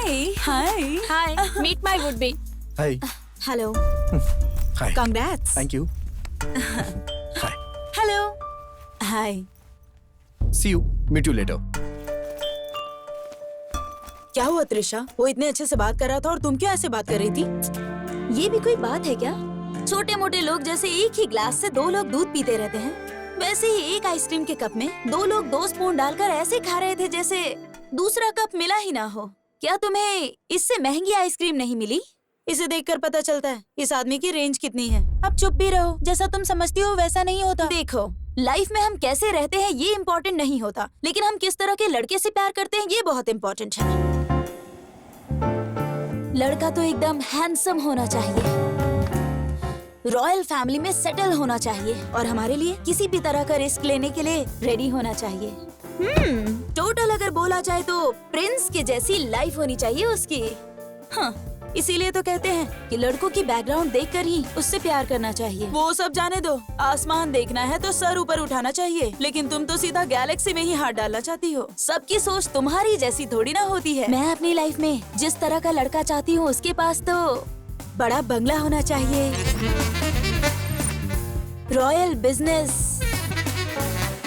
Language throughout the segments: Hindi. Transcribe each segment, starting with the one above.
Hi. Hi. Hi, meet my would-be. Hi. Hello. Hi. Congrats. Thank you. Hi. Hello. Hi. See you. Meet you later. क्या हुआ त्रिशा? वो इतने अच्छे से बात कर रहा था और तुम क्यों ऐसे बात कर रही थी? ये भी कोई बात है क्या? छोटे मोटे लोग जैसे एक ही ग्लास से दो लोग दूध पीते रहते हैं, वैसे ही एक आइसक्रीम के कप में दो लोग 2 स्पून डालकर ऐसे खा रहे थे जैसे दूसरा कप मिला ही ना हो। क्या तुम्हें इससे महंगी आइसक्रीम नहीं मिली? इसे देखकर पता चलता है इस आदमी की रेंज कितनी है। अब चुप भी रहो, जैसा तुम समझती हो वैसा नहीं होता। देखो, लाइफ में हम कैसे रहते हैं ये इम्पोर्टेंट नहीं होता, लेकिन हम किस तरह के लड़के से प्यार करते हैं ये बहुत इम्पोर्टेंट है। लड़का तो एकदम हैंडसम होना चाहिए, रॉयल फैमिली में सेटल होना चाहिए और हमारे लिए किसी भी तरह का रिस्क लेने के लिए रेडी होना चाहिए। टोटल अगर बोला जाए तो प्रिंस के जैसी लाइफ होनी चाहिए उसकी। हाँ, इसीलिए तो कहते हैं कि लड़कों की बैकग्राउंड देखकर ही उससे प्यार करना चाहिए। वो सब जाने दो, आसमान देखना है तो सर ऊपर उठाना चाहिए, लेकिन तुम तो सीधा गैलेक्सी में ही हाथ डालना चाहती हो। सबकी सोच तुम्हारी जैसी थोड़ी ना होती है। मैं अपनी लाइफ में जिस तरह का लड़का चाहती हूँ उसके पास तो बड़ा बंगला होना चाहिए, रॉयल बिजनेस,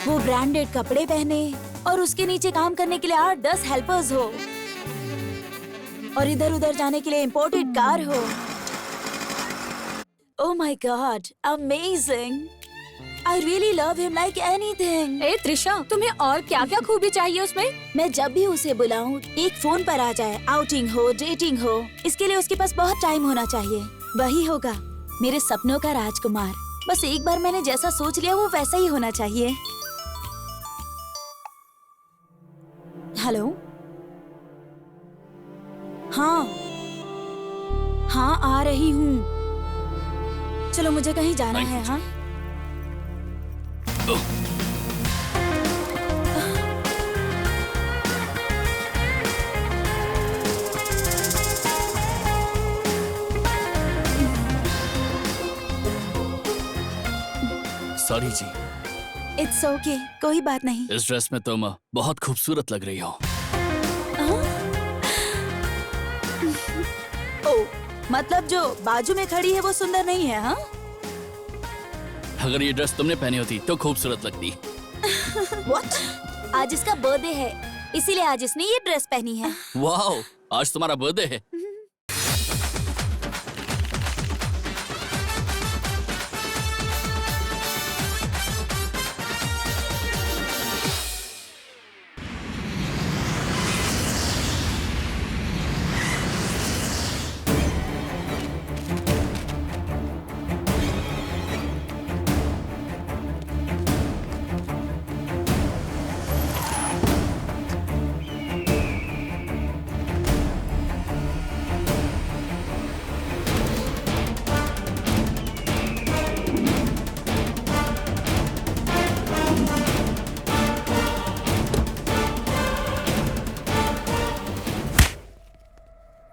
वो ब्रांडेड कपड़े पहने और उसके नीचे काम करने के लिए 8-10 हेल्पर्स हो और इधर उधर जाने के लिए इम्पोर्टेड कार हो। Oh my God, amazing! I really love him like anything. ए त्रिशा, तुम्हें और क्या क्या खूबी चाहिए उसमें? मैं जब भी उसे बुलाऊं एक फोन पर आ जाए, आउटिंग हो, डेटिंग हो, इसके लिए उसके पास बहुत टाइम होना चाहिए। वही होगा मेरे सपनों का राजकुमार। बस एक बार मैंने जैसा सोच लिया वो वैसा ही होना चाहिए। हेलो, हाँ हाँ आ रही हूँ। चलो मुझे कहीं जाना है। हाँ सॉरी जी, इट्स ओके, कोई बात नहीं। इस ड्रेस में तुम बहुत खूबसूरत लग रही हो। ओ, मतलब जो बाजू में खड़ी है वो सुंदर नहीं है? हाँ, अगर ये ड्रेस तुमने पहनी होती तो खूबसूरत लगती। What? आज इसका बर्थडे है, इसीलिए आज इसने ये ड्रेस पहनी है। वाओ, आज तुम्हारा बर्थडे है।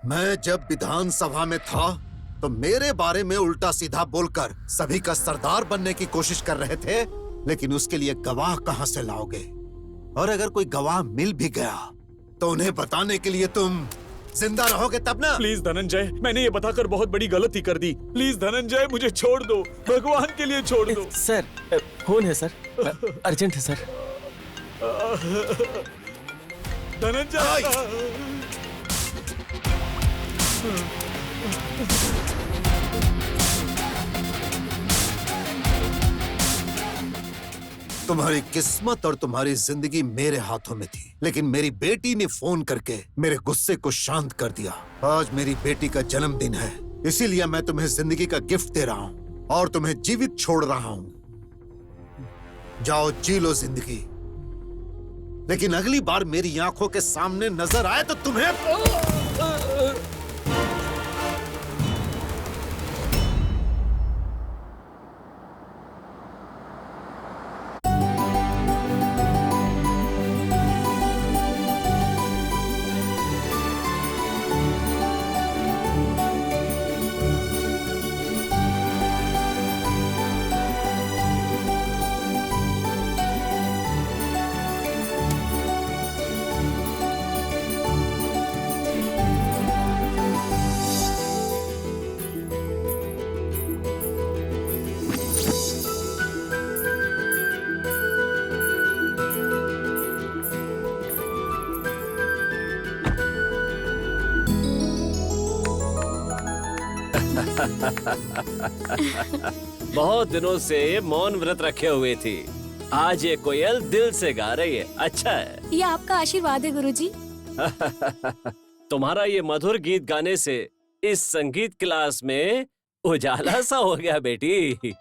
मैं जब विधानसभा में था तो मेरे बारे में उल्टा सीधा बोलकर सभी का सरदार बनने की कोशिश कर रहे थे, लेकिन उसके लिए गवाह कहां से लाओगे? और अगर कोई गवाह मिल भी गया तो उन्हें बताने के लिए तुम जिंदा रहोगे तब ना। प्लीज धनंजय, मैंने ये बताकर बहुत बड़ी गलती कर दी। प्लीज धनंजय, मुझे छोड़ दो, भगवान के लिए छोड़ दो। सर, फोन है सर, अर्जेंट है सर। धनंजय, तुम्हारी किस्मत और तुम्हारी जिंदगी मेरे हाथों में थी, लेकिन मेरी बेटी ने फोन करके मेरे गुस्से को शांत कर दिया। आज मेरी बेटी का जन्मदिन है, इसीलिए मैं तुम्हें जिंदगी का गिफ्ट दे रहा हूँ और तुम्हें जीवित छोड़ रहा हूँ। जाओ जी लो जिंदगी, लेकिन अगली बार मेरी आंखों के सामने नजर आए तो तुम्हें बहुत दिनों से मौन व्रत रखे हुए थी। आज ये कोयल दिल से गा रही है। अच्छा है। ये आपका आशीर्वाद है गुरुजी। तुम्हारा ये मधुर गीत गाने से इस संगीत क्लास में उजाला सा हो गया बेटी।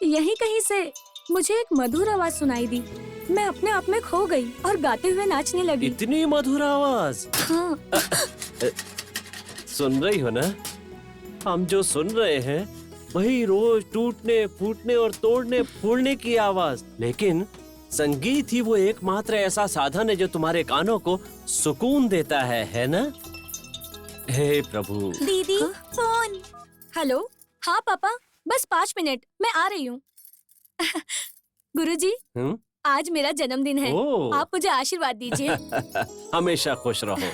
यहीं कहीं से मुझे एक मधुर आवाज सुनाई दी। मैं अपने आप में खो गई और गाते हुए नाचने लगी। इतनी मधुर आवाज। हाँ। सुन रही हो ना? हम जो सुन रहे हैं वही रोज टूटने फूटने और तोड़ने फूलने की आवाज। लेकिन संगीत ही वो एकमात्र ऐसा साधन है जो तुम्हारे कानों को सुकून देता है ना? हे प्रभु। दीदी फोन। हेलो। हाँ पापा, बस 5 मिनट, मैं आ रही हूँ। गुरुजी, आज मेरा जन्मदिन है। आप मुझे आशीर्वाद दीजिए। हमेशा खुश रहो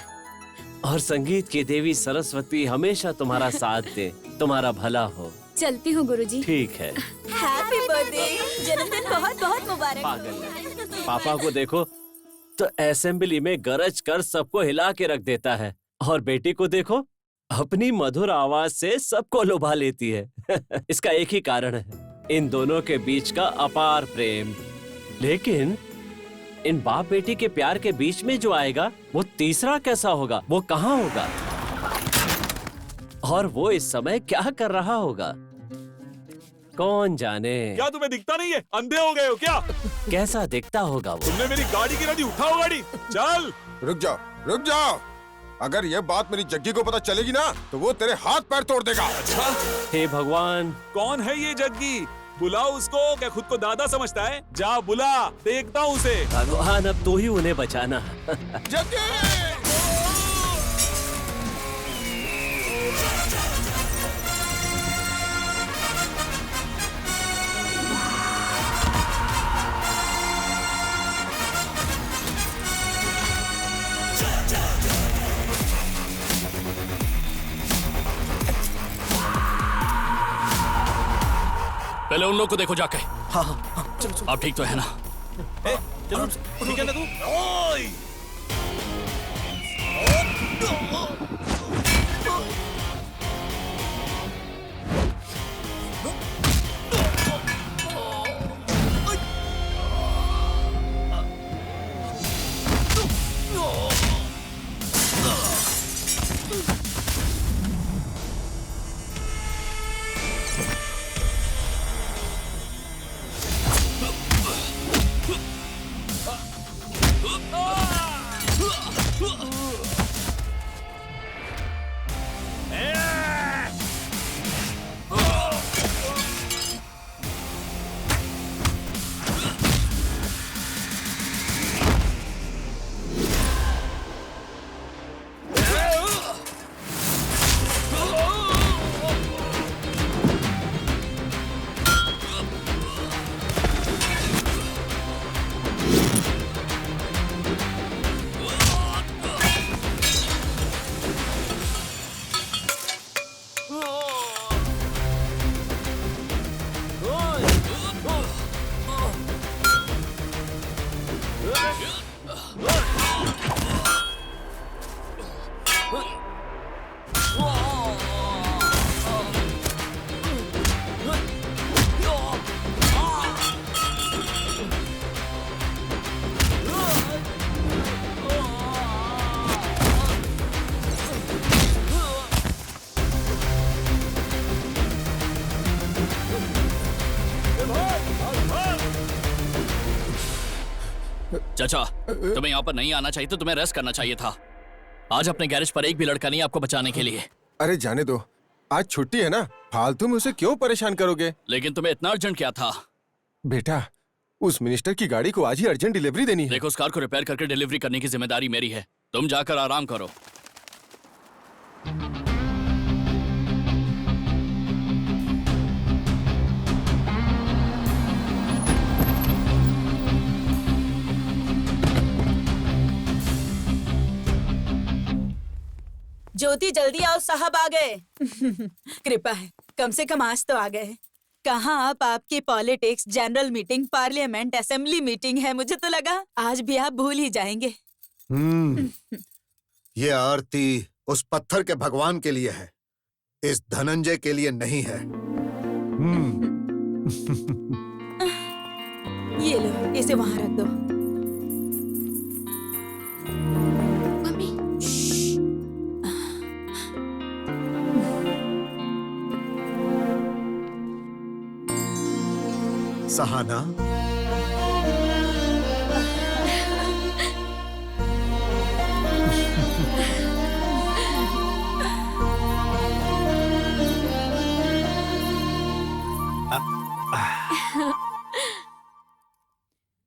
और संगीत की देवी सरस्वती हमेशा तुम्हारा साथ दे, तुम्हारा भला हो। चलती हूँ गुरुजी। ठीक है। हैप्पी बर्थडे, जन्मदिन बहुत बहुत मुबारक। पागल। पापा को देखो तो असेंबली में गरज कर सबको हिला के रख देता है, और बेटी को देखो अपनी मधुर आवाज से सबको लुभा लेती है। इसका एक ही कारण है, इन दोनों के बीच का अपार प्रेम। लेकिन इन बाप बेटी के प्यार के बीच में जो आएगा वो तीसरा कैसा होगा? वो कहाँ होगा? और वो इस समय क्या कर रहा होगा? कौन जाने। क्या तुम्हें दिखता नहीं है? अंधे हो गए हो क्या? कैसा दिखता होगा वो? तुमने मेरी गाड़ी गिरा दी। उठाओ गाड़ी, चल। रुक जाओ, रुक जाओ। अगर ये बात मेरी जग्गी को पता चलेगी ना तो वो तेरे हाथ पैर तोड़ देगा। अच्छा, हे भगवान। कौन है ये जग्गी? बुलाओ उसको। क्या खुद को दादा समझता है? जा बुला, देखता हूँ उसे। भगवान, अब तू ही उन्हें बचाना। जग्गी! पहले उन लोग को देखो जाके। हाँ हाँ, चलो चलो। आप ठीक तो है ना? चलो, ठीक है ना तू? ओए! चाचा, तुम्हें यहाँ पर नहीं आना चाहिए, तो तुम्हें रेस्ट करना चाहिए था। आज अपने गैरेज पर एक भी लड़का नहीं आपको बचाने के लिए। अरे जाने दो, आज छुट्टी है ना, फालतू में उसे क्यों परेशान करोगे? लेकिन तुम्हें इतना अर्जेंट क्या था? बेटा, उस मिनिस्टर की गाड़ी को आज ही अर्जेंट डिलीवरी देनी है। देखो, उस कार को रिपेयर करके डिलीवरी करने की जिम्मेदारी मेरी है। तुम जाकर आराम करो। ज्योति, जल्दी आओ, साहब आ गए। कृपा है, कम से कम आज तो आ गए। कहाँ आप? आपकी politics, general meeting, parliament, assembly meeting है। मुझे तो लगा आज भी आप भूल ही जाएंगे। ये आरती उस पत्थर के भगवान के लिए है। इस धनंजय के लिए नहीं है। ये लो, इसे वहां रख दो। मम्मी सहाना,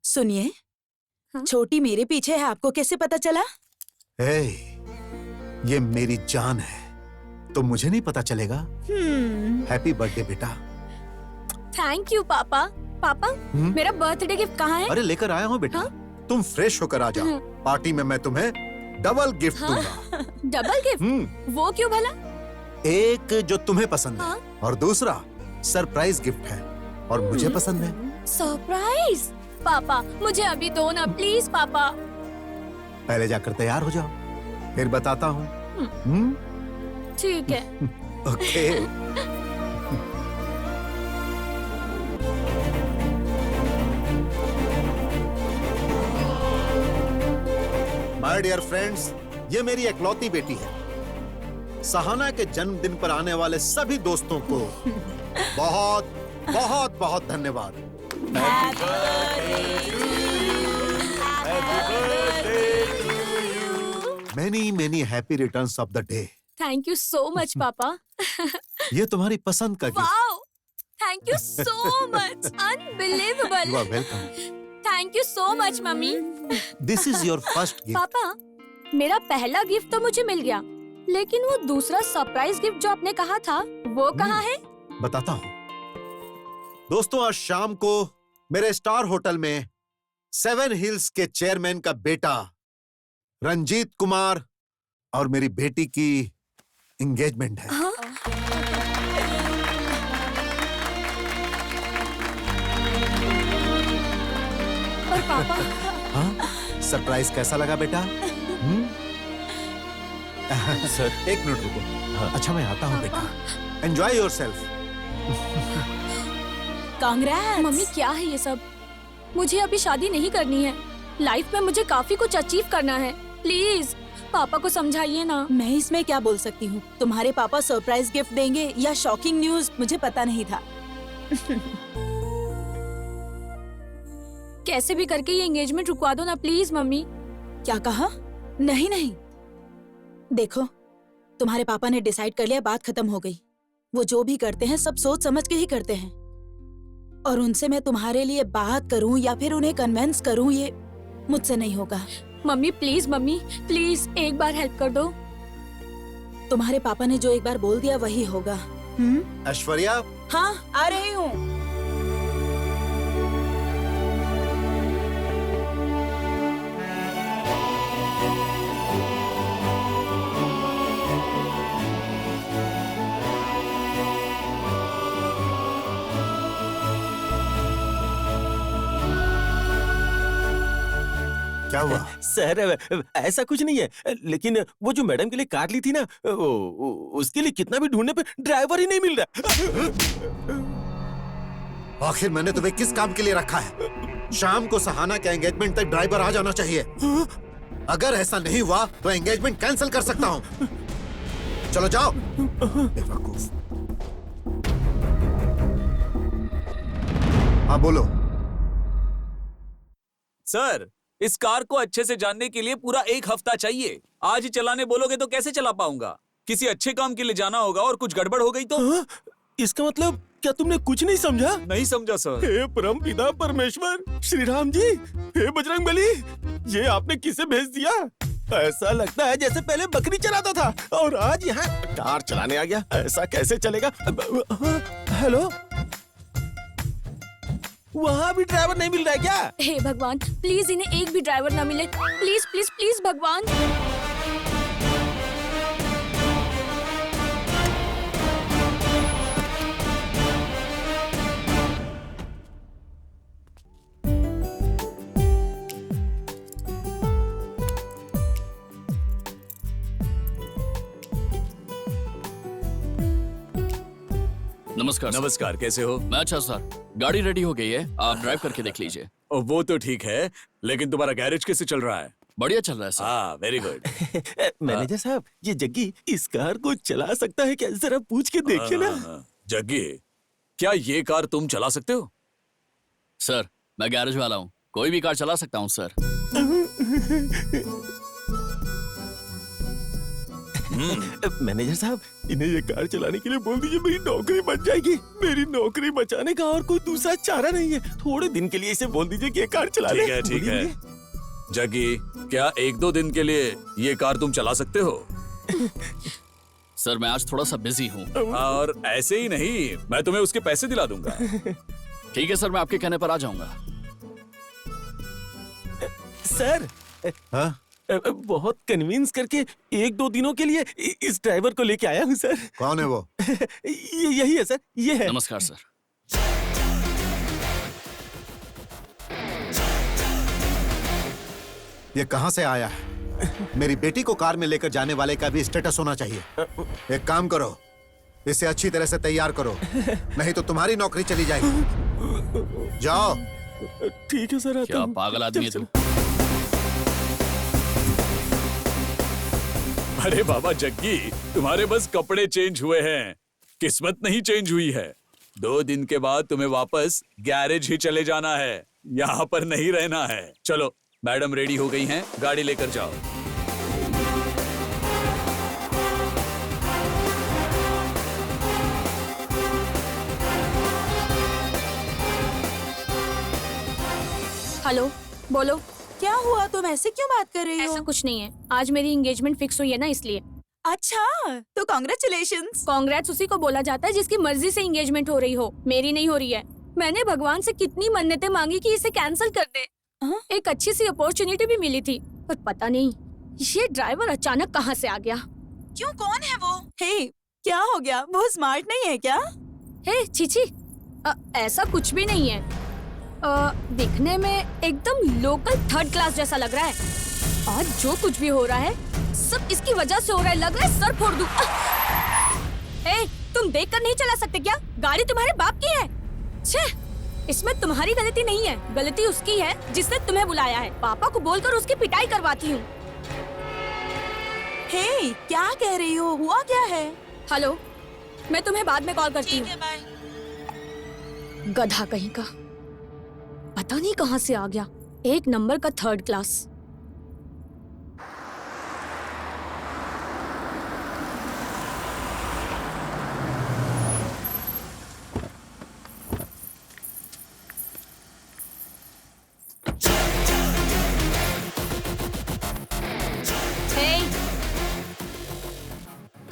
सुनिए, हाँ? छोटी मेरे पीछे है, आपको कैसे पता चला? ए, ये मेरी जान है, तो मुझे नहीं पता चलेगा? हैप्पी बर्थडे बेटा। थैंक यू पापा। पापा मेरा बर्थडे गिफ्ट कहाँ है? अरे लेकर आया हूँ बेटा, तुम फ्रेश होकर आ जाओ। पार्टी में मैं तुम्हें डबल गिफ्ट दूंगा। Double gift? वो क्यों भला? एक जो तुम्हें पसंद है हाँ? और दूसरा सरप्राइज गिफ्ट है और मुझे पसंद है। सरप्राइज? पापा मुझे अभी दो ना प्लीज पापा। पहले जाकर तैयार हो जाओ, फिर बताता हूँ। ठीक है। ओके। माय डियर फ्रेंड्स, ये मेरी इकलौती बेटी है। सहाना के जन्मदिन पर आने वाले सभी दोस्तों को बहुत बहुत बहुत धन्यवाद। Many many happy returns of the day। Thank you so much papa. ये तुम्हारी पसंद का gift. Wow, thank you so much, you are unbelievable. Welcome. Thank you so much mummy. This is your first gift. पापा मेरा पहला गिफ्ट तो मुझे मिल गया, लेकिन वो दूसरा सरप्राइज गिफ्ट जो आपने कहा था वो कहाँ है? बताता हूँ। दोस्तों, आज शाम को मेरे स्टार होटल में 7 हिल्स के चेयरमैन का बेटा रंजीत कुमार और मेरी बेटी की एंगेजमेंट है। हाँ? और पापा हाँ? सरप्राइज कैसा लगा बेटा? सर एक मिनट रुको। हाँ। अच्छा मैं आता हूँ बेटा। Enjoy yourself. कांग्रेस। मम्मी क्या है ये सब? मुझे अभी शादी नहीं करनी है। लाइफ में मुझे काफी कुछ अचीव करना है। प्लीज पापा को समझाइए ना। मैं इसमें क्या बोल सकती हूँ? तुम्हारे पापा सरप्राइज गिफ्ट देंगे या शॉकिंग न्यूज, मुझे पता नहीं था। कैसे भी करके ये एंगेजमेंट रुकवा दो ना प्लीज मम्मी। क्या कहा? नहीं नहीं, देखो तुम्हारे पापा ने डिसाइड कर लिया, बात खत्म हो गई। वो जो भी करते हैं सब सोच समझ के ही करते हैं, और उनसे मैं तुम्हारे लिए बात करूं या फिर उन्हें कन्विंस करूं, ये मुझसे नहीं होगा। मम्मी प्लीज एक बार हेल्प कर दो। तुम्हारे पापा ने जो एक बार बोल दिया वही होगा। ऐश्वर्या, हाँ आ रही हूँ। क्या हुआ? सर ऐसा कुछ नहीं है, लेकिन वो जो मैडम के लिए कार ली थी ना, उसके लिए कितना भी ढूंढने पे ड्राइवर ही नहीं मिल रहा। आखिर मैंने तुम्हें किस काम के लिए रखा है? शाम को सहाना के एंगेजमेंट तक ड्राइवर आ जाना चाहिए। अगर ऐसा नहीं हुआ तो एंगेजमेंट कैंसिल कर सकता हूँ। चलो जाओ। बेवकूफ। हाँ बोलो। सर, इस कार को अच्छे से जानने के लिए पूरा 1 हफ्ता चाहिए। आज ही चलाने बोलोगे तो कैसे चला पाऊंगा? किसी अच्छे काम के लिए जाना होगा और कुछ गड़बड़ हो गई तो? इसका मतलब क्या तुमने कुछ नहीं समझा? नहीं समझा सर। हे परम पिता परमेश्वर, श्री राम जी, हे बजरंगबली, ये आपने किसे भेज दिया? ऐसा लगता है जैसे पहले बकरी चलाता था और आज यहाँ कार चलाने आ गया। ऐसा कैसे चलेगा? हेलो, वहाँ भी ड्राइवर नहीं मिल रहा है क्या? हे भगवान, प्लीज इन्हें एक भी ड्राइवर ना मिले। प्लीज प्लीज प्लीज भगवान। नमस्कार सर। नमस्कार, कैसे हो? मैं अच्छा सर, गाड़ी रेडी हो गई है, आप ड्राइव करके देख लीजिए। वो तो ठीक है, लेकिन तुम्हारा गैरेज कैसे चल रहा है? बढ़िया चल रहा है सर। हाँ, वेरी गुड। मैनेजर साहब, ये जग्गी इस कार को चला सकता है क्या? जरा पूछ के देखिए ना। जग्गी, क्या ये कार तुम चला सकते हो? सर, मैं गैरेज वाला हूँ, कोई भी कार चला सकता हूँ सर। मैनेजर साहब, इन्हें ये कार चलाने के लिए बोल दीजिए, मेरी नौकरी बच जाएगी। मेरी नौकरी बचाने का और कोई दूसरा चारा नहीं है। थोड़े दिन के लिए इसे बोल दीजिए कि ये कार चला ले। ठीक है, ठीक है। जग्गी, क्या 1-2 दिन के लिए ये कार तुम चला सकते हो? सर, मैं आज थोड़ा सा बिजी हूँ। और ऐसे ही नहीं, मैं तुम्हें उसके पैसे दिला दूंगा। ठीक है सर, मैं आपके कहने पर आ जाऊंगा। सर, हाँ? बहुत कन्विंस करके 1-2 दिनों के लिए इस ड्राइवर को लेके आया हूँ सर। कौन है वो? यही है सर, ये है। नमस्कार सर। ये कहाँ से आया है? मेरी बेटी को कार में लेकर जाने वाले का भी स्टेटस होना चाहिए। एक काम करो, इसे अच्छी तरह से तैयार करो, नहीं तो तुम्हारी नौकरी चली जाएगी। जाओ। ठीक है सर, आता क्या हूँ। पागल आदमी है चल, तू? अरे बाबा जग्गी, तुम्हारे बस कपड़े चेंज हुए हैं, किस्मत नहीं चेंज हुई है। 2 दिन के बाद तुम्हें वापस गैरेज ही चले जाना है, यहाँ पर नहीं रहना है। चलो, मैडम रेडी हो गई हैं, गाड़ी लेकर जाओ। हेलो, बोलो। क्या हुआ, तुम ऐसे क्यों बात कर रही हो? ऐसा कुछ नहीं है, आज मेरी एंगेजमेंट फिक्स हुई है ना, इसलिए। अच्छा, तो कॉन्ग्रेचुलेशंस। कांग्रेट्स उसी को बोला जाता है जिसकी मर्जी से एंगेजमेंट हो रही हो। मेरी नहीं हो रही है। मैंने भगवान से कितनी मन्नतें मांगी कि इसे कैंसिल कर दे। एक अच्छी सी अपॉर्चुनिटी भी मिली थी, पर पता नहीं ये ड्राइवर अचानक कहाँ से आ गया। क्यों, कौन है वो? हे, क्या हो गया? वो स्मार्ट नहीं है क्या? हे चीची, ऐसा कुछ भी नहीं है। दिखने में एकदम लोकल 3rd क्लास जैसा लग रहा है। और जो कुछ भी हो रहा है सब इसकी वजह से हो रहा है। लग रहा है सर फोड़ दूं। ए, तुम देखकर नहीं चला सकते क्या? गाड़ी तुम्हारे बाप की है। छे, इसमें तुम्हारी गलती नहीं है, गलती उसकी है जिसने तुम्हें बुलाया है। पापा को बोलकर उसकी पिटाई करवाती हूँ। हे, क्या कह रही हो? हुआ क्या है? हेलो, मैं तुम्हें बाद में कॉल करती हूँ। बाय। गधा कहीं का, पता नहीं कहाँ से आ गया। 1 नंबर का 3rd क्लास।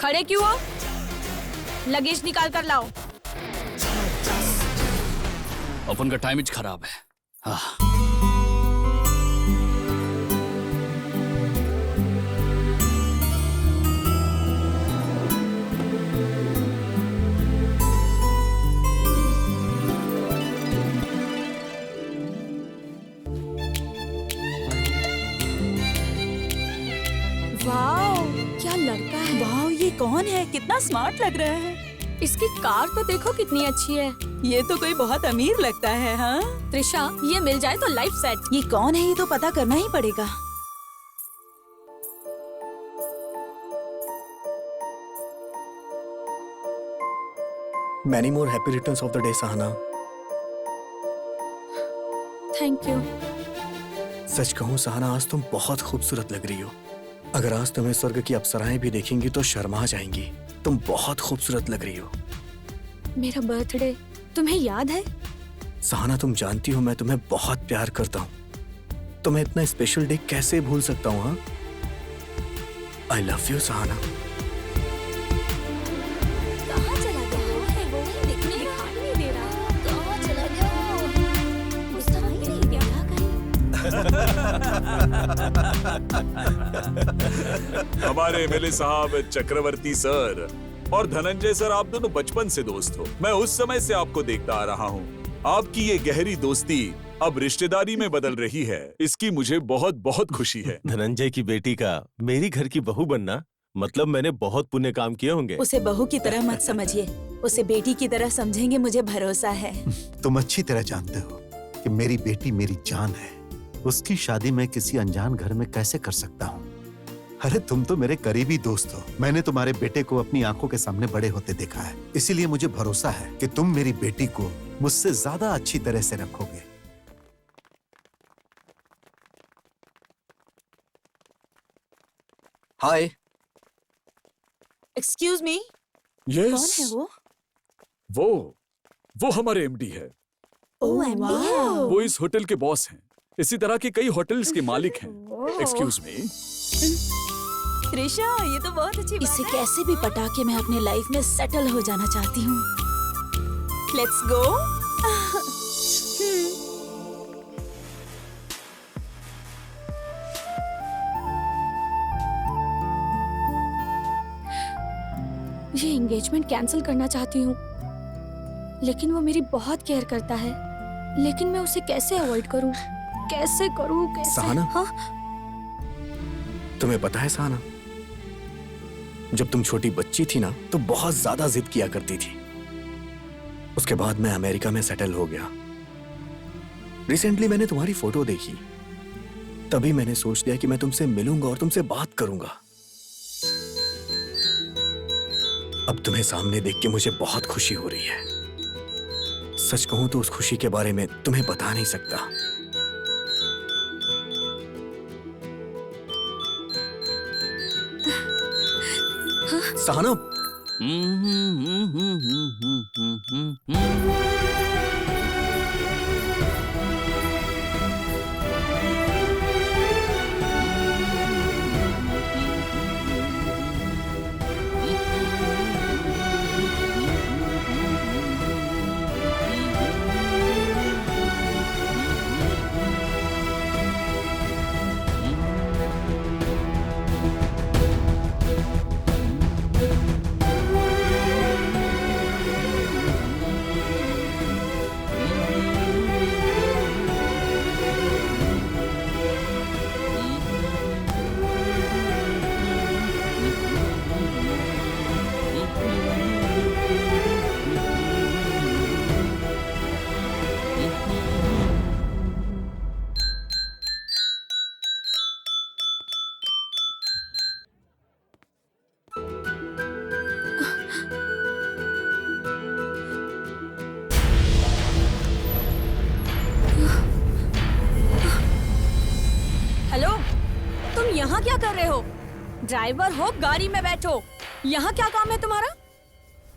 खड़े क्यों हो? लगेज निकाल कर लाओ। अपन का टाइम ही खराब है। हाँ। वाओ, क्या लड़का है। वाह, ये कौन है? कितना स्मार्ट लग रहा है। इसकी कार तो देखो कितनी अच्छी है। ये तो कोई बहुत अमीर लगता है। हाँ, त्रिशा, ये मिल जाए तो लाइफ सेट। ये कौन है? ये तो पता करना ही पड़ेगा। Many more happy returns of the day, Sahana. Thank you. सच कहूँ सहाना, आज तुम बहुत खूबसूरत लग रही हो। अगर आज तुम्हें स्वर्ग की अप्सराएं भी देखेंगी तो शर्मा जाएंगी। तुम बहुत खूबसूरत लग रही हो। मेरा बर्थडे तुम्हें याद है? सहाना, तुम जानती हो मैं तुम्हें बहुत प्यार करता हूँ। तुम्हें इतना स्पेशल डे कैसे भूल सकता हूँ? हाँ, आई लव यू सहाना। कहाँ चला गया है वो? दिखने दिखाई नहीं दे रहा। कहाँ चला गया? गुस्सा नहीं गया कहीं? हमारे एमएलए साहब, चक्रवर्ती सर और धनंजय सर, आप दोनों बचपन से दोस्त हो। मैं उस समय से आपको देखता आ रहा हूँ। आपकी ये गहरी दोस्ती अब रिश्तेदारी में बदल रही है, इसकी मुझे बहुत बहुत खुशी है। धनंजय की बेटी का मेरी घर की बहू बनना मतलब मैंने बहुत पुण्य काम किए होंगे। उसे बहू की तरह मत समझिए, उसे बेटी की तरह समझेंगे, मुझे भरोसा है। तुम अच्छी तरह जानते हो कि मेरी बेटी मेरी जान है। उसकी शादी मैं किसी अनजान घर में कैसे कर सकता हूँ? अरे तुम तो मेरे करीबी दोस्त हो। मैंने तुम्हारे बेटे को अपनी आंखों के सामने बड़े होते देखा है, इसीलिए मुझे भरोसा है कि तुम मेरी बेटी को मुझसे ज्यादा अच्छी तरह से रखोगे। हाय। एक्सक्यूज मी, यस, कौन है वो? वो हमारे एमडी है। ओह एमडी है। वो इस होटल के बॉस हैं। इसी तरह के कई होटल्स के मालिक हैं। Excuse me. त्रिशा, ये तो बहुत अच्छी बात इसे है। कैसे भी पटा के मैं अपने लाइफ में सेटल हो जाना चाहती हूँ। Let's go. ये एंगेजमेंट कैंसिल करना चाहती हूँ, लेकिन वो मेरी बहुत केयर करता है। लेकिन मैं उसे कैसे अवॉइड करूँ? कैसे करूँ? कैसे? सहाना? हाँ? तुम्हें पता है सहाना, जब तुम छोटी बच्ची थी ना तो बहुत ज्यादा जिद किया करती थी। उसके बाद मैं अमेरिका में सेटल हो गया। रिसेंटली मैंने तुम्हारी फोटो देखी, तभी मैंने सोच लिया कि मैं तुमसे मिलूंगा और तुमसे बात करूंगा। अब तुम्हें सामने देख के मुझे बहुत खुशी हो रही है। सच कहूं तो उस खुशी के बारे में तुम्हें बता नहीं सकता। सहाना, हेलो, तुम यहाँ क्या कर रहे हो? ड्राइवर हो, गाड़ी में बैठो। यहाँ क्या काम है तुम्हारा?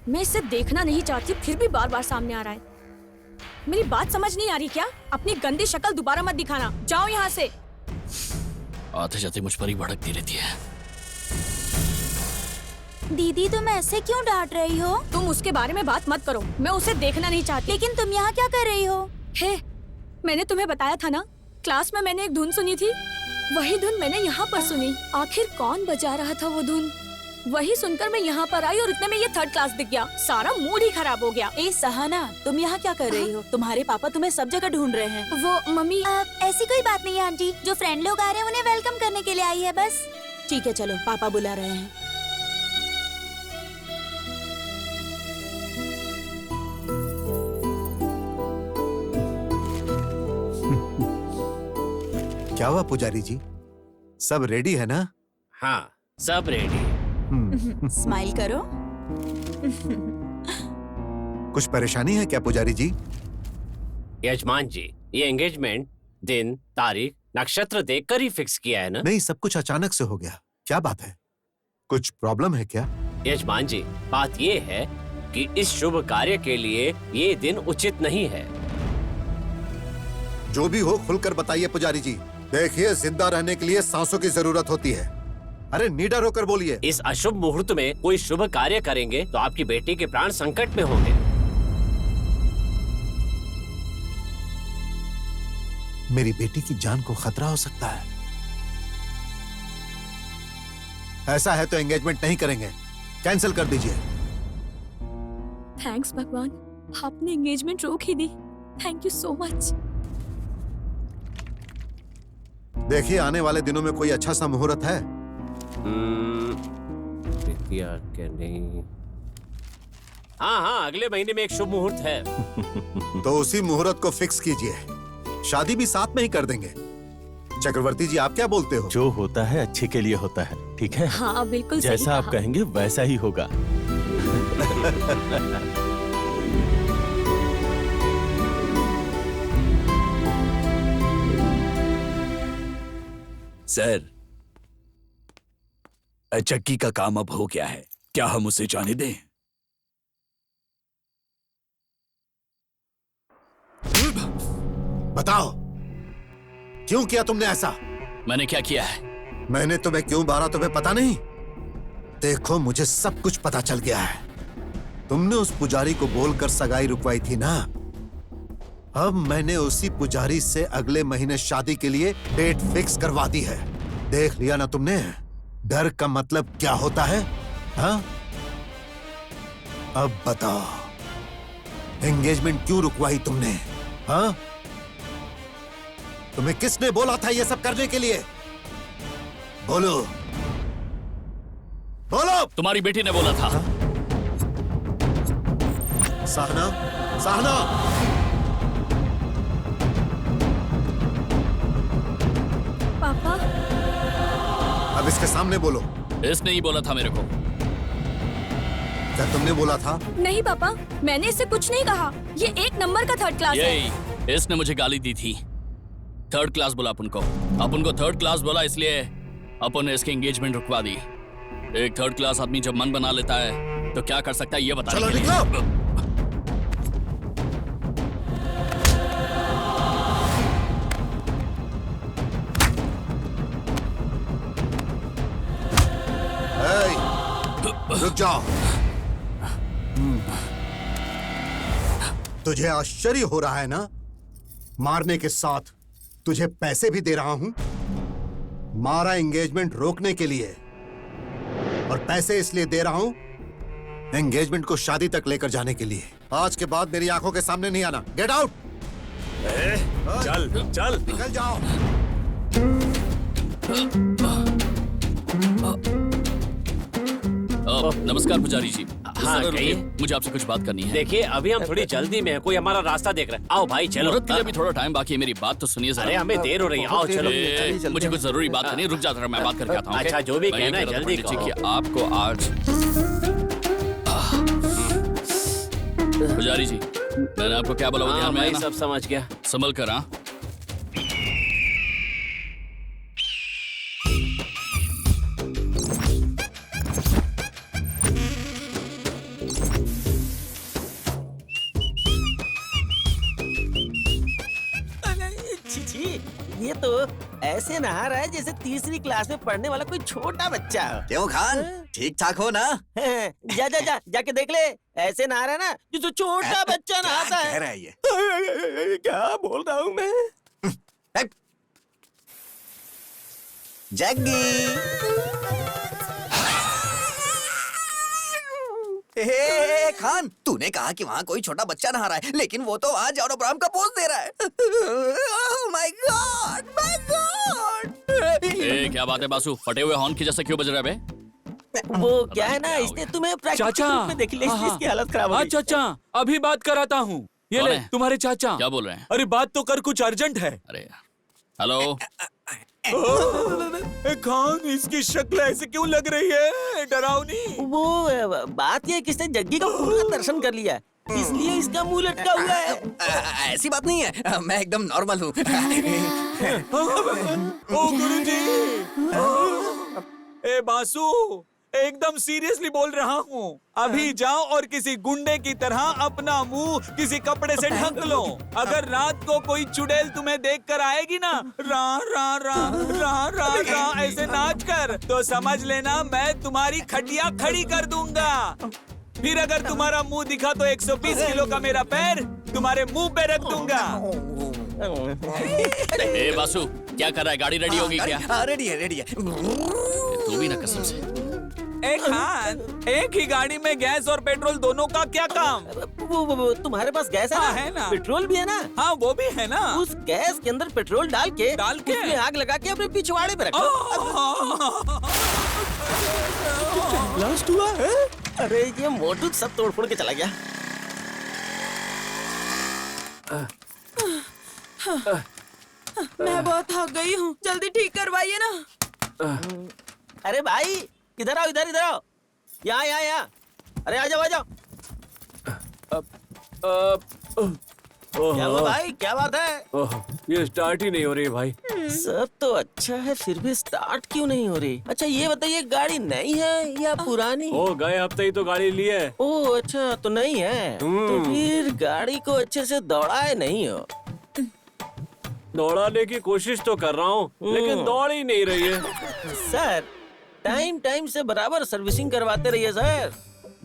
मैं इसे देखना नहीं चाहती, फिर भी बार बार सामने आ रहा है। मेरी बात समझ नहीं आ रही क्या? अपनी गंदी शक्ल दोबारा मत दिखाना। जाओ यहाँ से। आते जाते मुझ पर ही भड़कती रहती है। दीदी तुम ऐसे क्यों डांट रही हो? तुम उसके बारे में बात मत करो, मैं उसे देखना नहीं चाहती। लेकिन तुम यहाँ क्या कर रही हो? हे, मैंने तुम्हें बताया था ना, क्लास में मैंने एक धुन सुनी थी। वही धुन मैंने यहाँ पर सुनी। आखिर कौन बजा रहा था वो धुन? वही सुनकर मैं यहाँ पर आई और इतने में ये थर्ड क्लास दिख गया। सारा मूड ही खराब हो गया। ए सहाना, तुम यहाँ क्या कर रही हो? तुम्हारे पापा तुम्हें सब जगह ढूंढ रहे हैं। वो मम्मी, ऐसी कोई बात नहीं है आंटी, जो फ्रेंड लोग आ रहे हैं उन्हें वेलकम करने के लिए आई है बस। ठीक है चलो, पापा बुला रहे हैं। क्या हुआ पुजारी जी, सब रेडी है ना? हाँ, सब रेडी। स्माइल करो। कुछ परेशानी है क्या पुजारी जी? यजमान जी, ये एंगेजमेंट दिन, तारीख, नक्षत्र देखकर ही फिक्स किया है ना? नहीं, सब कुछ अचानक से हो गया। क्या बात है? कुछ प्रॉब्लम है क्या? यजमान जी, बात ये है कि इस शुभ कार्य के लिए ये दिन उचित नहीं है। जो भी हो खुलकर बताइए पुजारी जी। देखिए, जिंदा रहने के लिए सांसों की जरूरत होती है। अरे निडर होकर बोलिए। इस अशुभ मुहूर्त में कोई शुभ कार्य करेंगे तो आपकी बेटी के प्राण संकट में होंगे। मेरी बेटी की जान को खतरा हो सकता है। ऐसा है तो एंगेजमेंट नहीं करेंगे, कैंसिल कर दीजिए। थैंक्स भगवान, आपने एंगेजमेंट रोक ही दी। Thank you so much. देखिए, आने वाले दिनों में कोई अच्छा सा मुहूर्त है? प्रीतिया के नहीं। हाँ, अगले महीने में एक शुभ मुहूर्त है। तो उसी मुहूर्त को फिक्स कीजिए, शादी भी साथ में ही कर देंगे। चक्रवर्ती जी, आप क्या बोलते हो? जो होता है अच्छे के लिए होता है, ठीक है? हाँ बिल्कुल सही जैसा आप कहा। कहेंगे वैसा ही होगा। सर, जग्गी का काम अब हो गया है, क्या हम उसे जाने दें? बताओ, क्यों किया तुमने ऐसा? मैंने क्या किया है? मैंने तुम्हें क्यों मारा तुम्हें पता नहीं? देखो, मुझे सब कुछ पता चल गया है। तुमने उस पुजारी को बोलकर सगाई रुकवाई थी ना? अब मैंने उसी पुजारी से अगले महीने शादी के लिए डेट फिक्स करवा दी है। देख लिया ना तुमने? डर का मतलब क्या होता है? हाँ? अब बताओ, एंगेजमेंट क्यों रुकवाई तुमने? हाँ? तुम्हें किसने बोला था ये सब करने के लिए? बोलो, बोलो। तुम्हारी बेटी ने बोला था। सहना, सहना, पापा, अब इसके सामने बोलो। इसने ही बोला था मेरे को। क्या तुमने बोला था? नहीं पापा, मैंने इससे कुछ नहीं कहा। ये एक नंबर का थर्ड क्लास है। यही, इसने मुझे गाली दी थी। थर्ड क्लास बोला अपन को थर्ड क्लास बोला, इसलिए अपन ने इसकी एंगेजमेंट रुकवा दी। एक थर्ड क्लास आदमी जब मन बना लेता है तो क्या कर सकता है ये बता। चलो निकलो। रुक जाओ। तुझे आश्चर्य हो रहा है ना? मारने के साथ तुझे पैसे भी दे रहा हूं। मारा एंगेजमेंट रोकने के लिए, और पैसे इसलिए दे रहा हूं एंगेजमेंट को शादी तक लेकर जाने के लिए। आज के बाद मेरी आंखों के सामने नहीं आना। Get out. चल चल, निकल जाओ। नमस्कार पुजारी जी। हाँ, जरा रुकिए, कहिए। मुझे आपसे कुछ बात करनी है। देखिए, अभी हम थोड़ी जल्दी में है, कोई हमारा रास्ता देख रहा है। आओ भाई चलो। मुहूर्त के लिए भी थोड़ा टाइम बाकी है, मेरी बात तो सुनिए जरा। अरे हमें देर हो रही है, आओ चलो। मुझे कुछ जरूरी बात करनी है, रुक जाता मैं बात करके आता हूँ। अच्छा, जो भी कहना है जल्दी कहो। आपको आज पुजारी जी, मैंने आपको क्या बोला वो ध्यान में भाई आया ना? सब समझ गया। संभल कर। हाँ, ये तो ऐसे नहा रहा है जैसे तीसरी क्लास में पढ़ने वाला कोई छोटा बच्चा हो। क्यों खान, ठीक ठाक हो ना? जा जा जा जाके देख ले, ऐसे नहा रहा है ना जैसे छोटा बच्चा नहाता है। कह रहा है ये? क्या बोल रहा हूँ मैं? जग्गी, हे खान, तूने कहा कि वहाँ कोई छोटा बच्चा नहा रहा है, लेकिन वो तो वहाँ जॉन अब्राहम का पोज दे रहा है। Oh my God, my God. ए, क्या बात है बासु, फटे हुए हॉर्न की जैसे क्यों बज रहा है बे? वो क्या है ना, इसने तुम्हें प्रैक्टिकल रूप में देख लिया, इसलिए इसकी हालत खराब हो गई। चाचा, अभी बात कराता हूँ। ये कौन ले है? तुम्हारे चाचा। क्या बोल रहे हैं? अरे बात तो कर, कुछ अर्जेंट है। अरे हेलो, खान, इसकी शक्ल ऐसे क्यों लग रही है, डरावनी? वो बात ये है कि इसने जग्गी का पूरा दर्शन कर लिया है, इसलिए इसका मुंह लटका हुआ है। ऐसी बात नहीं है, मैं एकदम नॉर्मल हूँ। ओ गुरुजी, ए बासु, एकदम सीरियसली बोल रहा हूँ। अभी जाओ और किसी गुंडे की तरह अपना मुंह किसी कपड़े से ढक लो। अगर रात को कोई चुड़ैल तुम्हें देख कर आएगी ना, रा रा रा रा रा रा ऐसे नाच कर, तो समझ लेना मैं तुम्हारी खटिया खड़ी कर दूंगा। फिर अगर तुम्हारा मुंह दिखा तो 120 किलो का मेरा पैर तुम्हारे मुंह पे रख दूंगा। ए बासु, क्या कर रहा है? गाड़ी रेडी होगी क्या? हाँ, रेडी है, रेडी है। तू भी ना कसम से। एक खान, एक ही गाड़ी में गैस और पेट्रोल दोनों का क्या काम? वो तुम्हारे पास गैस है ना? हाँ, है ना। पेट्रोल भी है ना? हाँ, वो भी है ना। उस गैस के अंदर पेट्रोल डाल के उसमें आग लगा के अपने पिछवाड़े पे रखो। ब्लास्ट हुआ है? अरे ये मोटू सब तोड़ फोड़ के चला गया। मैं बहुत थक गई हूँ, जल्दी ठीक करवाइए ना। अरे भाई इधर आओ, इधर इधर आओ, यहाँ यहाँ यहाँ। अरे आ जाओ आ जाओ। क्या हुआ भाई, क्या बात है? ये स्टार्ट ही नहीं हो रही भाई। सब तो अच्छा है, फिर भी स्टार्ट क्यों नहीं हो रही? अच्छा ये बताइए, गाड़ी नई है या पुरानी? ओ गए हफ्ते ही तो गाड़ी ली है। ओह अच्छा, तो नहीं है। तो फिर गाड़ी को अच्छे से दौड़ाए नहीं हो? दौड़ाने की कोशिश तो कर रहा हूँ, लेकिन दौड़ ही नहीं रही है। सर टाइम टाइम से बराबर सर्विसिंग करवाते रहिए सर,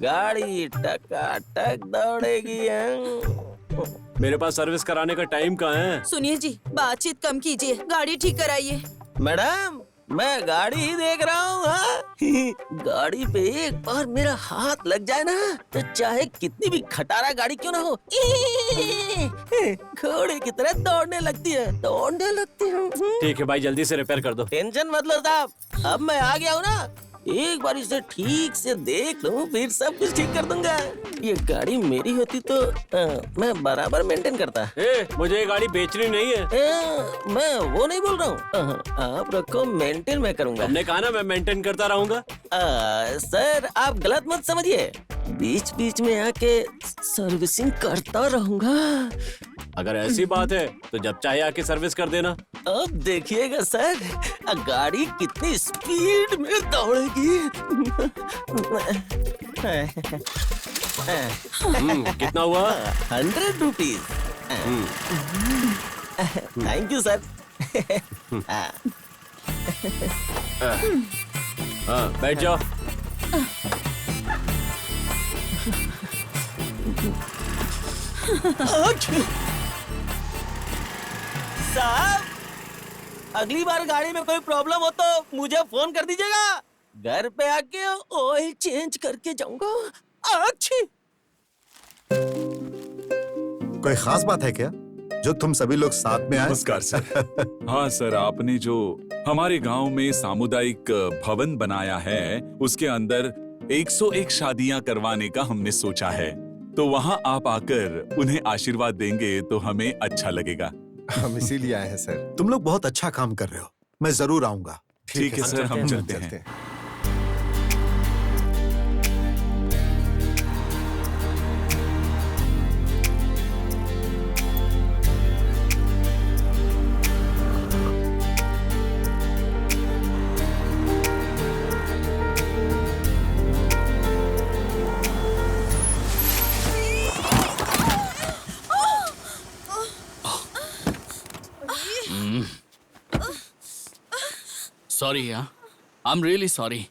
गाड़ी टकाटक दौड़ेगी। मेरे पास सर्विस कराने का टाइम कहाँ है? सुनिए जी, बातचीत कम कीजिए, गाड़ी ठीक कराइए। मैडम मैं गाड़ी ही देख रहा हूँ। गाड़ी पे एक बार मेरा हाथ लग जाए ना, तो चाहे कितनी भी खटारा गाड़ी क्यों ना हो, घोड़े की तरह दौड़ने लगती है, दौड़ने लगती हूँ। ठीक है भाई, जल्दी से रिपेयर कर दो। टेंशन मत लो साहब, अब मैं आ गया हूँ ना, एक बार इसे ठीक से देख लूं, फिर सब कुछ ठीक कर दूंगा। ये गाड़ी मेरी होती तो मैं बराबर मेंटेन करता। मुझे ये गाड़ी बेचनी नहीं है। मैं वो नहीं बोल रहा हूँ, आप रखो, मेंटेन मैं करूंगा। हमने कहा ना मैं मेंटेन करता रहूंगा। सर आप गलत मत समझिए, बीच बीच में आके सर्विसिंग करता रहूंगा। अगर ऐसी बात है तो जब चाहे आके सर्विस कर देना। अब देखिएगा सर, गाड़ी कितनी स्पीड में दौड़ेगी। कितना हुआ? 100 रुपीज। Thank you sir. हाँ बैठ जाओ। साहब अगली बार गाड़ी में कोई प्रॉब्लम हो तो मुझे फोन कर दीजिएगा, घर पे आके ऑयल चेंज करके जाऊंगा। अच्छी कोई खास बात है क्या जो तुम सभी लोग साथ में आए? नमस्कार सर। हाँ सर, आपने जो हमारे गांव में सामुदायिक भवन बनाया है, उसके अंदर 101 शादियां करवाने का हमने सोचा है, तो वहाँ आप आकर उन्हें आशीर्वाद देंगे तो हमें अच्छा लगेगा। हम इसीलिए आए हैं सर। तुम लोग बहुत अच्छा काम कर रहे हो, मैं जरूर आऊंगा। ठीक है सर, हम चलते हैं। Sorry, yeah. I'm really sorry.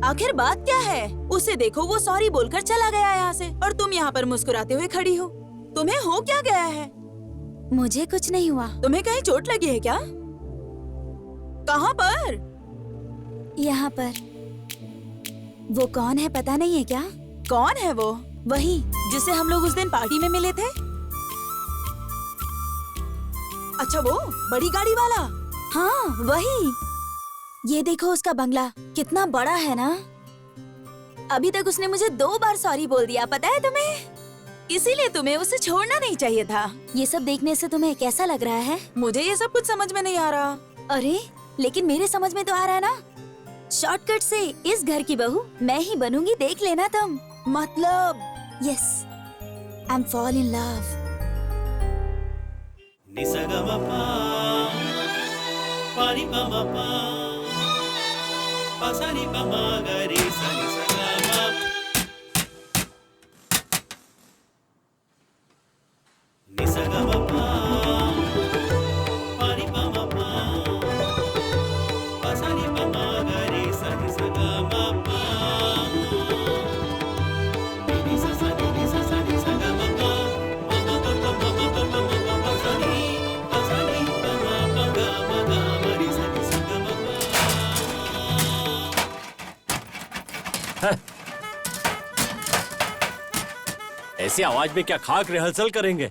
आखिर बात क्या है? उसे देखो, वो सॉरी बोलकर चला गया यहाँ से, और तुम यहाँ पर मुस्कुराते हुए खड़ी हो। तुम्हें हो क्या गया है? मुझे कुछ नहीं हुआ। तुम्हें कहीं चोट लगी है क्या? कहाँ पर? यहाँ पर। वो कौन है पता नहीं है क्या? कौन है वो? वही जिसे हम लोग उस दिन पार्टी में मिले थे। अच्छा वो बड़ी गाड़ी वाला? हाँ वही। ये देखो उसका बंगला कितना बड़ा है ना। अभी तक उसने मुझे 2 बार सॉरी बोल दिया, पता है तुम्हें? इसीलिए तुम्हें उसे छोड़ना नहीं चाहिए था। ये सब देखने से तुम्हें कैसा लग रहा है? मुझे ये सब कुछ समझ में नहीं आ रहा। अरे लेकिन मेरे समझ में तो आ रहा है ना। शॉर्टकट से इस घर की बहू मैं ही बनूंगी, देख लेना तुम। मतलब? Yes, I am fall in love. ऐसी आवाज में क्या खाक रिहर्सल करेंगे?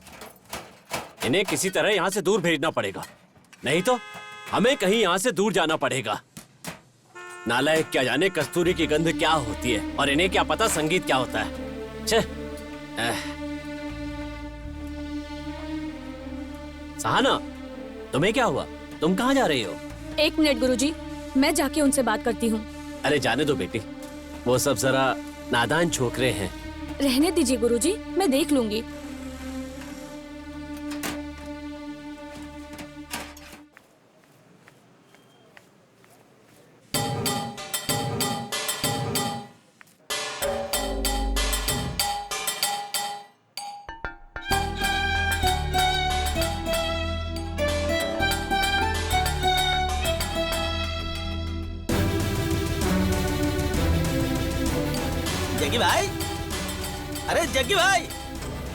इन्हें किसी तरह यहाँ से दूर भेजना पड़ेगा, नहीं तो हमें कहीं यहाँ से दूर जाना पड़ेगा। नालायक क्या जाने कस्तूरी की गंध क्या होती है और इन्हें क्या पता संगीत क्या होता है। छे। सहाना, तुम्हें क्या हुआ? तुम कहाँ जा रही हो? 1 मिनट गुरुजी, मैं जाके उनसे बात करती हूँ। अरे जाने दो बेटी, वो सब जरा नादान छोकरे हैं। रहने दीजिए गुरुजी, मैं देख लूंगी। जग्गी भाई, अरे जग्गी भाई,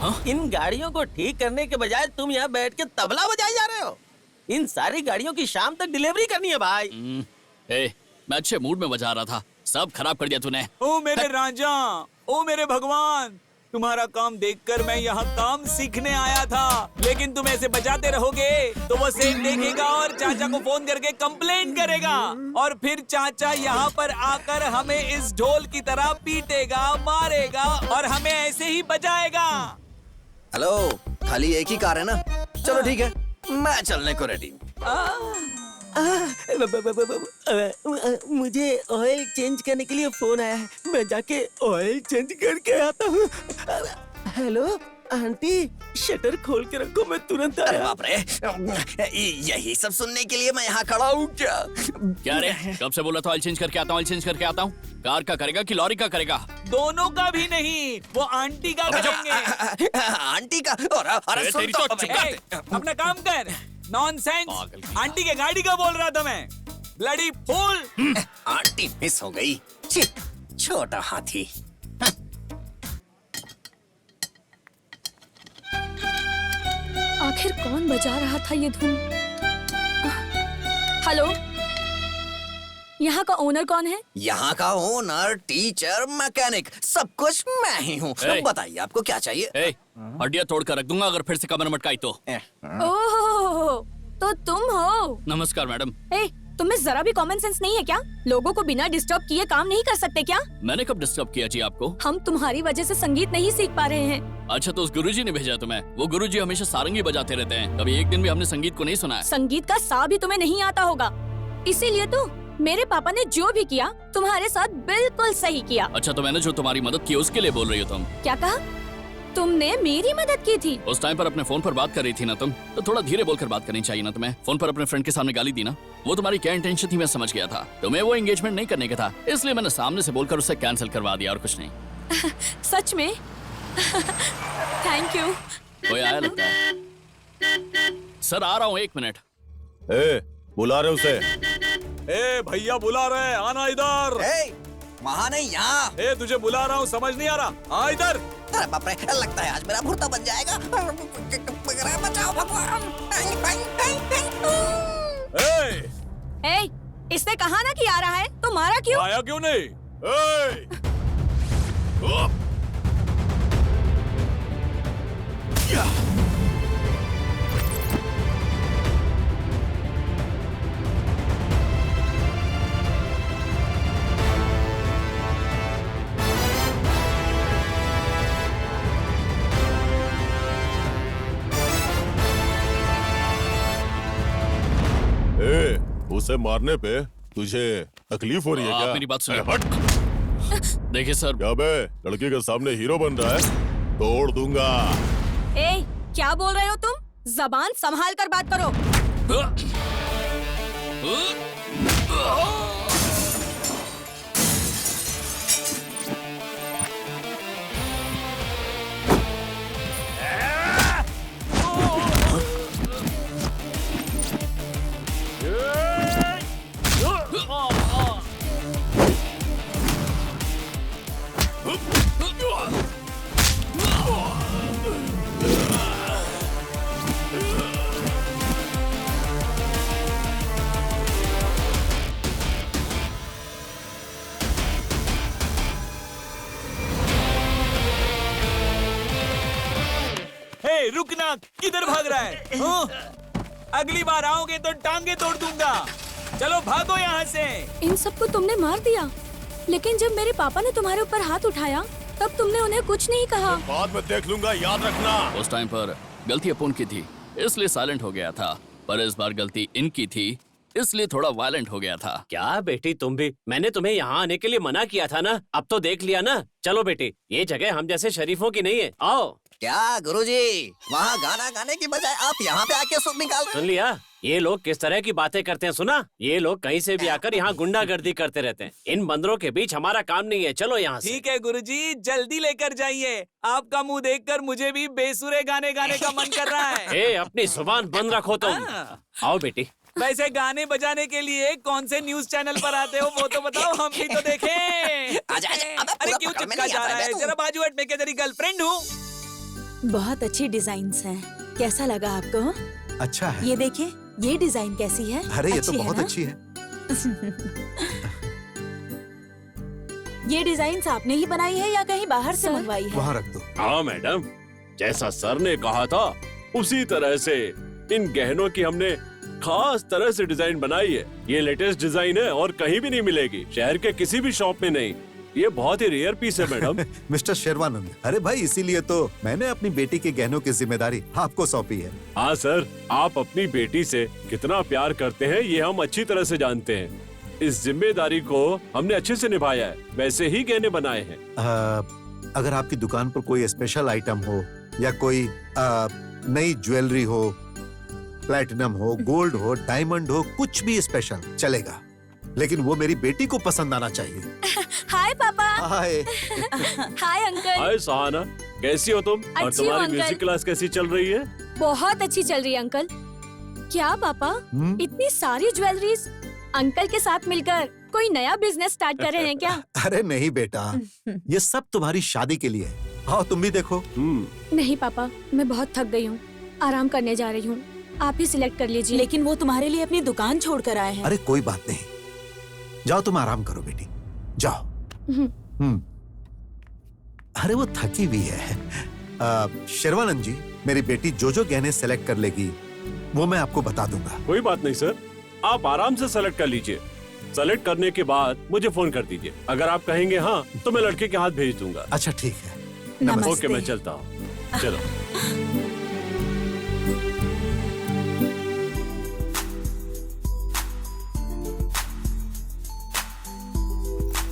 हाँ? इन गाड़ियों को ठीक करने के बजाय तुम यहाँ बैठ के तबला बजाए जा रहे हो। इन सारी गाड़ियों की शाम तक डिलीवरी करनी है भाई। मैं अच्छे मूड में बजा रहा था, सब खराब कर दिया तूने। ओ मेरे राजा, ओ मेरे भगवान, तुम्हारा काम देखकर मैं यहाँ काम सीखने आया था, लेकिन तुम ऐसे बजाते रहोगे तो वो सेठ देखेगा और चाचा को फोन करके कंप्लेंट करेगा, और फिर चाचा यहाँ पर आकर हमें इस ढोल की तरह पीटेगा, मारेगा और हमें ऐसे ही बजाएगा। हेलो, खाली एक ही कार है ना? चलो ठीक है, मैं चलने को रेडी हूँ। मुझे ऑयल चेंज करने के लिए फोन आया है, मैं जाके ऑयल चेंज करके आता हूँ। हेलो आंटी, शटर खोल के रखो, मैं तुरंत अरे आया। बाप रे, यही सब सुनने के लिए मैं यहाँ खड़ा हूँ क्या? क्या रे, कब से बोला था ऑयल चेंज करके आता हूँ, ऑयल चेंज करके आता हूँ। कार का करेगा कि लॉरी का करेगा? दोनों का भी नहीं, वो आंटी का करेंगे। आंटी का? अरे सुन तेरी तो, तो चुप कर दे। अपना काम कर। नॉनसेंस, आंटी के गाड़ी का बोल रहा था मैं। Bloody fool. आंटी मिस हो गई। छी, छोटा हाथी। आखिर कौन बजा रहा था ये धुन? हेलो, यहाँ का ओनर कौन है? यहाँ का ओनर, टीचर, मैकेनिक, सब कुछ मैं ही हूँ। ए! बताइए आपको क्या चाहिए? हड्डियाँ तोड़ कर रख दूंगा अगर फिर से कमर मटकाई तो। ओह, तो तुम हो? नमस्कार मैडम। ए, तुम्हें जरा भी कॉमन सेंस नहीं है क्या? लोगों को बिना डिस्टर्ब किए काम नहीं कर सकते क्या? मैंने कब डिस्टर्ब किया जी आपको? हम तुम्हारी वजह से संगीत नहीं सीख पा रहे हैं। अच्छा, तो उस गुरुजी ने भेजा तुम्हें? वो गुरुजी हमेशा सारंगी बजाते रहते हैं, कभी एक दिन भी हमने संगीत को नहीं सुना है। संगीत का सा भी तुम्हें नहीं आता होगा, इसीलिए तो मेरे पापा ने जो भी किया तुम्हारे साथ बिल्कुल सही किया। अच्छा, तो मैंने जो तुम्हारी मदद की उसके लिए बोल रही हो तुम? क्या कहा? तुमने मेरी मदद की थी? उस टाइम पर अपने फोन पर बात कर रही थी ना तुम, तो थोड़ा धीरे बोलकर बात करनी चाहिए ना तुम्हें। फोन पर अपने फ्रेंड के सामने गाली दी ना, वो तुम्हारी क्या इंटेंशन थी मैं समझ गया था। तुम्हें वो एंगेजमेंट नहीं करने का था, इसलिए मैंने सामने से बोलकर उसे कैंसिल करवा दिया और कुछ नहीं। सच में? Thank you. कोई आया लगता है। सर आ रहा हूँ, 1 मिनट। बुला रहे उसे। ए भैया बुला रहे हैं, आना इधर। वहाँ नहीं, यहाँ। ए तुझे बुला रहा हूँ, समझ नहीं आ रहा? आ इधर। अरे बाप रे, लगता है आज मेरा भुर्ता बन जाएगा। बचाओ भगवान। ए, इसने कहा ना कि आ रहा है, तो मारा क्यों? आया क्यों नहीं? उसे मारने पे तुझे तकलीफ हो रही है आप क्या? मेरी बात सुनिए। हट। देखिए सर, क्या बे, लड़की के सामने हीरो बन रहा है? तोड़ दूंगा। ए, क्या बोल रहे हो तुम? जबान संभाल कर बात करो। रुकना, किधर भाग रहा है? अगली बार आओगे तो टांगे तोड़ दूंगा। चलो भागो यहाँ से। इन सबको तुमने मार दिया, लेकिन जब मेरे पापा ने तुम्हारे ऊपर हाथ उठाया तब तुमने उन्हें कुछ नहीं कहा। बाद में देख लूंगा, याद रखना। उस टाइम पर गलती अपुन की थी, इसलिए साइलेंट हो गया था, पर इस बार गलती इनकी थी, इसलिए थोड़ा वायलेंट हो गया था। क्या बेटी तुम भी, मैंने तुम्हें यहाँ आने के लिए मना किया था ना, अब तो देख लिया ना। चलो बेटी, ये जगह हम जैसे शरीफों की नहीं है, आओ। क्या गुरुजी, वहाँ गाना गाने की बजाय आप यहाँ पे आके सुर निकाल रहे सुन लिया, ये लोग किस तरह की बातें करते हैं, सुना? ये लोग कहीं से भी आकर यहाँ गुंडागर्दी करते रहते हैं। इन बंदरों के बीच हमारा काम नहीं है, चलो यहाँ से। ठीक है गुरुजी, जल्दी लेकर जाइए। आपका मुंह देखकर मुझे भी बेसुरे गाने गाने का मन कर रहा है। ए, अपनी जुबान बंद रखो तुम। आओ बेटी। वैसे गाने बजाने के लिए कौन से न्यूज चैनल पर आते हो वो तो बताओ, हम भी तो देखें। आजा, अबे अरे पूरा क्यों पकड़ में चिपका नहीं जा आता रहा है? है तू। जरा बाजू हट, मैं क्या तेरी गर्लफ्रेंड हूँ? बहुत अच्छी डिजाइन्स हैं। कैसा लगा आपको? अच्छा है। ये देखिए, ये डिजाइन कैसी है? अरे ये तो अच्छी है बहुत ना? अच्छी है। ये डिजाइन आपने ही बनाई है या कहीं बाहर से सर? मंगवाई है? वहाँ रख दो। हाँ मैडम, जैसा सर ने कहा था उसी तरह से इन गहनों की हमने खास तरह से डिजाइन बनाई है। ये लेटेस्ट डिजाइन है और कहीं भी नहीं मिलेगी, शहर के किसी भी शॉप में नहीं। ये बहुत ही रेयर पीस है मैडम। मिस्टर शेरवानंद, अरे भाई इसीलिए तो मैंने अपनी बेटी के गहनों की जिम्मेदारी आपको सौंपी है। हाँ सर, आप अपनी बेटी से कितना प्यार करते हैं ये हम अच्छी तरह से जानते हैं। इस जिम्मेदारी को हमने अच्छे से निभाया है, वैसे ही गहने बनाए हैं। अगर आपकी दुकान पर कोई स्पेशल आइटम हो या कोई नई ज्वेलरी हो, प्लैटिनम हो, गोल्ड हो, डायमंड हो, कुछ भी स्पेशल चलेगा, लेकिन वो मेरी बेटी को पसंद आना चाहिए। हाय पापा। हाय। Hi uncle. हाय सहाना, कैसी हो तुम? और अच्छी हूँ, तुम्हारी अंकल। म्यूजिक क्लास कैसी चल रही है? बहुत अच्छी चल रही है अंकल। क्या पापा, इतनी सारी ज्वेलरीज अंकल के साथ मिलकर कोई नया बिजनेस स्टार्ट कर रहे हैं क्या? अरे नहीं बेटा, ये सब तुम्हारी शादी के लिए है। आओ तुम भी देखो। नहीं पापा, मैं बहुत थक गई हूँ, आराम करने जा रही हूँ, आप ही सिलेक्ट कर लीजिए। लेकिन वो तुम्हारे लिए अपनी दुकान छोड़कर आए हैं। अरे कोई बात नहीं, जाओ तुम आराम करो बेटी, जाओ। अरे वो थकी हुई है। शेरवानंद जी, मेरी बेटी जो जो गहने सेलेक्ट कर लेगी वो मैं आपको बता दूंगा। कोई बात नहीं सर, आप आराम से सेलेक्ट कर लीजिए। सेलेक्ट करने के बाद मुझे फोन कर दीजिए। अगर आप कहेंगे हाँ तो मैं लड़के के हाथ भेज दूंगा। अच्छा ठीक है। नमस्ते। ओके, मैं चलता हूँ। चलो।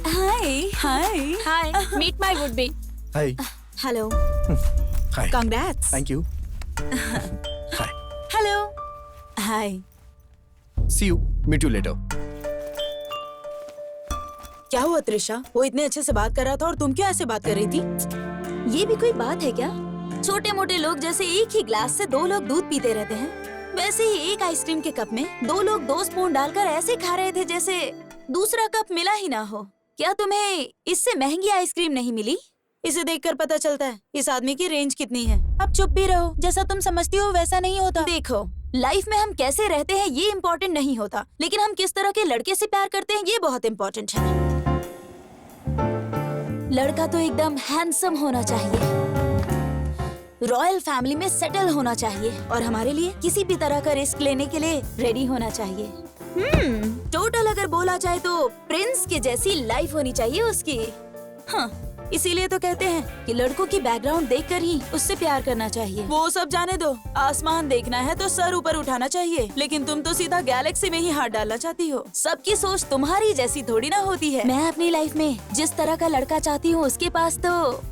Hi hi hi, meet my would be. Hi. Hello, hi. Congrats. Thank you. Hi. Hello, hi. See you, meet you later. क्या हुआ त्रिशा? वो इतने अच्छे से बात कर रहा था और तुम क्यों ऐसे बात कर रही थी? ये भी कोई बात है क्या? छोटे मोटे लोग जैसे एक ही ग्लास से दो लोग दूध पीते रहते हैं, वैसे ही एक आइसक्रीम के कप में दो लोग 2 स्पून डालकर ऐसे खा रहे थे जैसे दूसरा कप मिला ही ना हो। क्या तुम्हें इससे महंगी आइसक्रीम नहीं मिली? इसे देखकर पता चलता है इस आदमी की रेंज कितनी है। अब चुप भी रहो, जैसा तुम समझती हो वैसा नहीं होता। देखो, लाइफ में हम कैसे रहते हैं ये इम्पोर्टेंट नहीं होता, लेकिन हम किस तरह के लड़के से प्यार करते हैं ये बहुत इम्पोर्टेंट है। लड़का तो एकदम हैंडसम होना चाहिए, रॉयल फैमिली में सेटल होना चाहिए और हमारे लिए किसी भी तरह का रिस्क लेने के लिए रेडी होना चाहिए। टोटल अगर बोला जाए तो प्रिंस के जैसी लाइफ होनी चाहिए उसकी। हाँ, इसीलिए तो कहते हैं कि लड़कों की बैकग्राउंड देखकर ही उससे प्यार करना चाहिए। वो सब जाने दो, आसमान देखना है तो सर ऊपर उठाना चाहिए, लेकिन तुम तो सीधा गैलेक्सी में ही हाथ डालना चाहती हो। सबकी सोच तुम्हारी जैसी थोड़ी ना होती है। मैं अपनी लाइफ में जिस तरह का लड़का चाहती हूँ उसके पास तो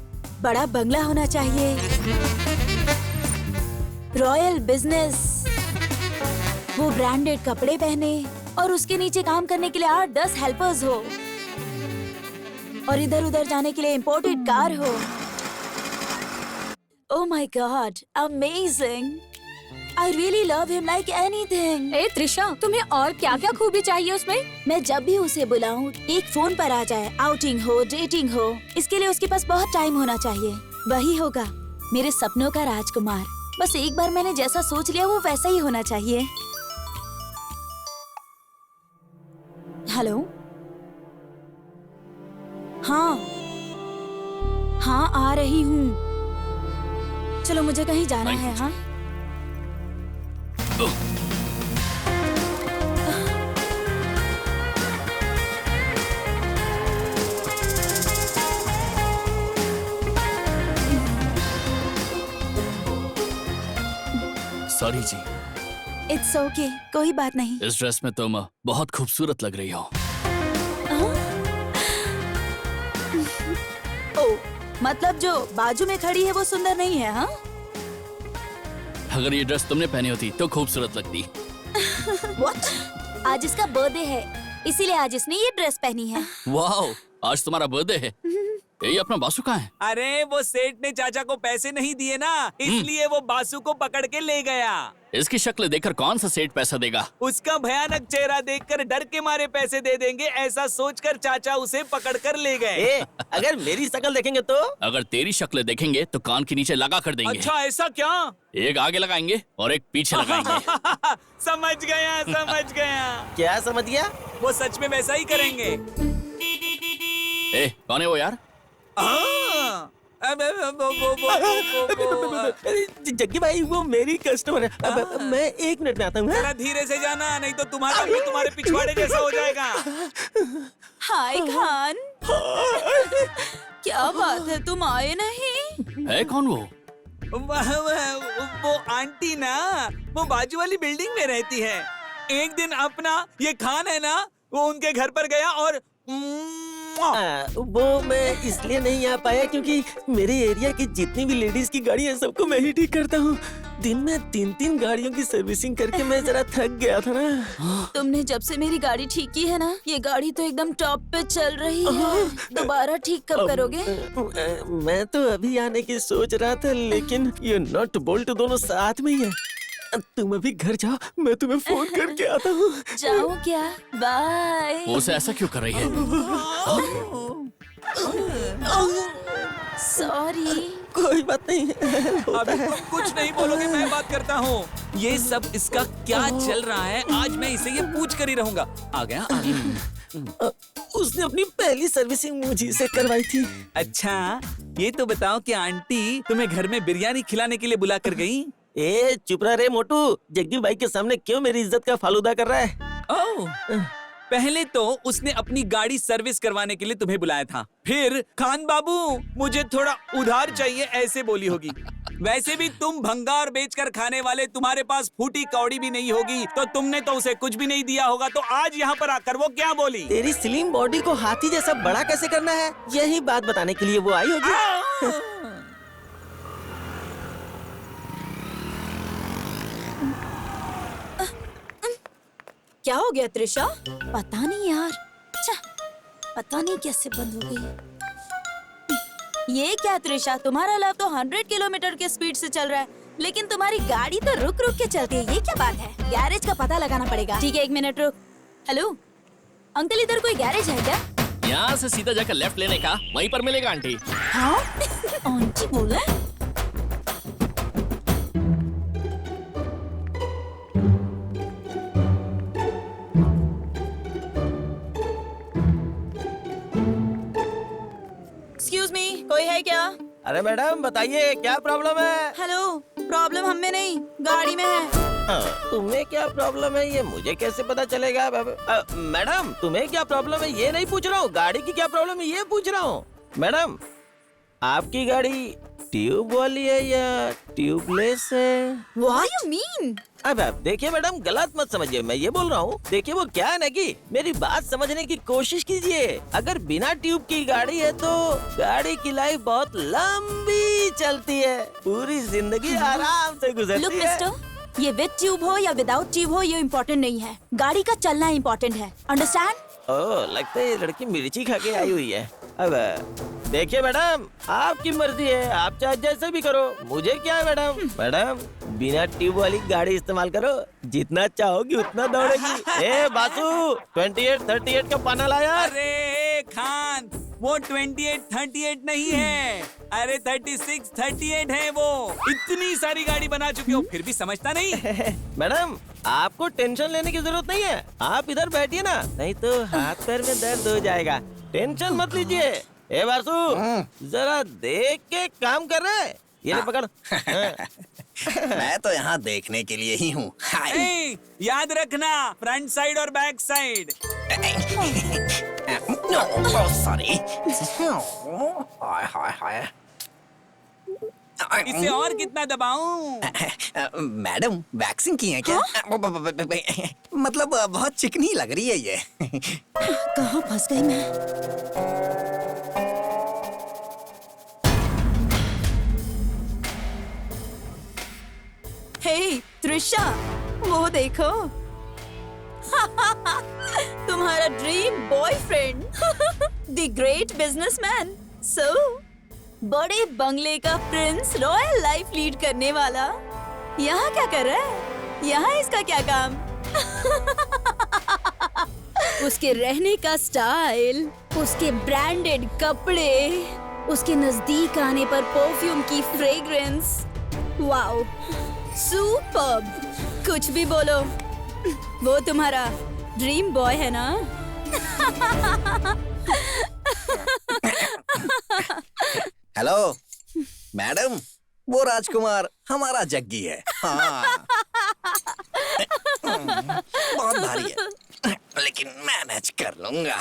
बड़ा बंगला होना चाहिए, रॉयल बिजनेस, वो ब्रांडेड कपड़े पहने और उसके नीचे काम करने के लिए 8-10 हेल्पर्स हो और इधर उधर जाने के लिए इम्पोर्टेड कार हो। Oh my God, amazing! I really love him like anything. ए त्रिशा, तुम्हें और क्या क्या खूबी चाहिए उसमें? मैं जब भी उसे बुलाऊं एक फोन पर आ जाए, आउटिंग हो, डेटिंग हो, इसके लिए उसके पास बहुत टाइम होना चाहिए। वही होगा मेरे सपनों का राजकुमार। बस एक बार मैंने जैसा सोच लिया वो वैसा ही होना चाहिए। हेलो, हाँ हाँ आ रही हूँ, चलो मुझे कहीं जाना Thank है। you. हाँ सॉरी जी, इट्स ओके, कोई बात नहीं। इस ड्रेस में तुम बहुत खूबसूरत लग रही हो। ओ, मतलब जो बाजू में खड़ी है वो सुंदर नहीं है? हाँ अगर ये ड्रेस तुमने पहनी होती तो खूबसूरत लगती। What? आज इसका बर्थडे है, इसीलिए आज इसने ये ड्रेस पहनी है। वाह, आज तुम्हारा बर्थडे है। ये अपना बासु कहाँ है? अरे वो सेठ ने चाचा को पैसे नहीं दिए ना, इसलिए वो बासु को पकड़ के ले गया। इसकी शक्ल देखकर कौन सा सेठ पैसा देगा? उसका भयानक चेहरा देखकर डर के मारे पैसे दे देंगे, ऐसा सोचकर चाचा उसे पकड़कर ले गए। अगर मेरी शक्ल देखेंगे तो? अगर तेरी शक्ल देखेंगे तो कान के नीचे लगा कर देंगे। अच्छा ऐसा क्या? एक आगे लगाएंगे और एक पीछे लगाएंगे। समझ गया समझ गया। क्या समझ गया? वो सच में वैसा ही करेंगे। कौन है वो यार? जग्गी भाई वो मेरी कस्टमर है। मैं 1 मिनट में आता हूँ। जरा धीरे से जाना, नहीं तो तुम्हारा भी तुम्हारे पिछवाड़े जैसा हो जाएगा। हाय खान, क्या बात है, तुम आए नहीं? है कौन वो? वो आंटी ना, वो बाजू वाली बिल्डिंग में रहती है। एक दिन अपना ये खान है ना, वो उनके घर पर गया और वो मैं इसलिए नहीं आ पाया क्योंकि मेरे एरिया की जितनी भी लेडीज की गाड़ी है सबको मैं ही ठीक करता हूँ। दिन में 3-3 गाड़ियों की सर्विसिंग करके मैं जरा थक गया था ना। तुमने जब से मेरी गाड़ी ठीक की है ना, ये गाड़ी तो एकदम टॉप पे चल रही है। दोबारा ठीक कब करोगे? मैं तो अभी आने की सोच रहा था, लेकिन ये नट बोल्ट दोनों साथ में ही है। तुम अभी घर जाओ, मैं तुम्हें फोन करके आता हूँ। जाओ क्या? बाय। वो उसे ऐसा क्यों कर रही है? सॉरी। कोई बात नहीं। अभी तुम कुछ नहीं बोलोगे, मैं बात करता हूँ। ये सब इसका क्या चल रहा है, आज मैं इसे ये पूछ कर ही रहूंगा। आ गया? उसने अपनी पहली सर्विसिंग मुझे से करवाई थी। अच्छा ये तो बताओ कि आंटी तुम्हें घर में बिरयानी खिलाने के लिए बुला कर गई? चुप रहा रे मोटू, जग्गी भाई के सामने क्यों मेरी इज्जत का फालूदा कर रहा है? ओह, पहले तो उसने अपनी गाड़ी सर्विस करवाने के लिए तुम्हें बुलाया था, फिर खान बाबू मुझे थोड़ा उधार चाहिए ऐसे बोली होगी। वैसे भी तुम भंगार बेचकर खाने वाले, तुम्हारे पास फूटी कौड़ी भी नहीं होगी, तो तुमने तो उसे कुछ भी नहीं दिया होगा। तो आज यहाँ पर आकर वो क्या बोली? तेरी स्लिम बॉडी को हाथी जैसा बड़ा कैसे करना है, यही बात बताने के लिए वो आई होगी। क्या हो गया त्रिशा? पता नहीं यार, पता नहीं कैसे बंद हो गई। ये क्या त्रिशा, तुम्हारा लैब तो 100 किलोमीटर के स्पीड से चल रहा है, लेकिन तुम्हारी गाड़ी तो रुक रुक के चलती है। ये क्या बात है? गैरेज का पता लगाना पड़ेगा। ठीक है, 1 मिनट रुक। हेलो अंकल, इधर कोई गैरेज है क्या? यहाँ से सीधा जाकर लेफ्ट लेने का, वहीं पर मिलेगा आंटी। हाँ आंटी बोला? एक्सक्यूज मी, कोई है क्या? अरे मैडम बताइए क्या प्रॉब्लम है? हेलो, प्रॉब्लम हम में नहीं, गाड़ी में है। तुम्हें क्या प्रॉब्लम है ये मुझे कैसे पता चलेगा? मैडम तुम्हें क्या प्रॉब्लम है ये नहीं पूछ रहा हूँ, गाड़ी की क्या प्रॉब्लम है ये पूछ रहा हूँ। मैडम आपकी गाड़ी ट्यूब वाली है या ट्यूबलेस है? What you mean? अब देखिए मैडम, गलत मत समझिए, मैं ये बोल रहा हूँ, देखिए वो क्या है ना कि मेरी बात समझने की कोशिश कीजिए। अगर बिना ट्यूब की गाड़ी है तो गाड़ी की लाइफ बहुत लंबी चलती है, पूरी जिंदगी आराम से Look, गुजरती है। मिस्टर, ये विद ट्यूब हो या विदाउट ट्यूब हो ये इम्पोर्टेंट नहीं है, गाड़ी का चलना इम्पोर्टेंट है। अंडरस्टैंड? ओह, लगता है ये लड़की मिर्ची खा के आई हुई है। अब देखिए मैडम, आपकी मर्जी है, आप चाहे जैसे भी करो, मुझे क्या है मैडम। मैडम बिना ट्यूब वाली गाड़ी इस्तेमाल करो, जितना चाहोगी उतना दौड़ेगी। ए बासु, 28-38 का पाना लाया। अरे खान, वो 28-38 नहीं है, अरे 36-38 है वो। इतनी सारी गाड़ी बना चुके हो फिर भी समझता नहीं? मैडम आपको टेंशन लेने की जरूरत नहीं है, आप इधर बैठिए ना, नहीं तो हाथ पैर में दर्द हो जाएगा। टेंशन मत लीजिए। ए बासु, जरा देख के काम कर रहे हैं, ये ले पकड़। मैं तो यहाँ देखने के लिए ही हूँ। हाय। याद रखना, फ्रंट साइड और बैक साइड। सॉरी। हाय हाय हाय। इसे और कितना दबाऊं? मैडम वैक्सिंग की है क्या? मतलब बहुत चिकनी लग रही है ये। कहाँ फंस गई मैं? हे त्रिशा, वो देखो। तुम्हारा dream boyfriend, the great businessman. So बड़े बंगले का प्रिंस, रॉयल लाइफ लीड करने वाला यहाँ क्या कर रहा है? यहाँ इसका क्या काम? उसके रहने का स्टाइल, उसके ब्रांडेड कपड़े, उसके नजदीक आने पर परफ्यूम की फ्रेग्रेंस, वाओ, सुपर्ब। कुछ भी बोलो, वो तुम्हारा ड्रीम बॉय है ना? हेलो मैडम, वो राजकुमार हमारा जग्गी है। हाँ। बहुत भारी है, लेकिन मैनेज कर लूंगा।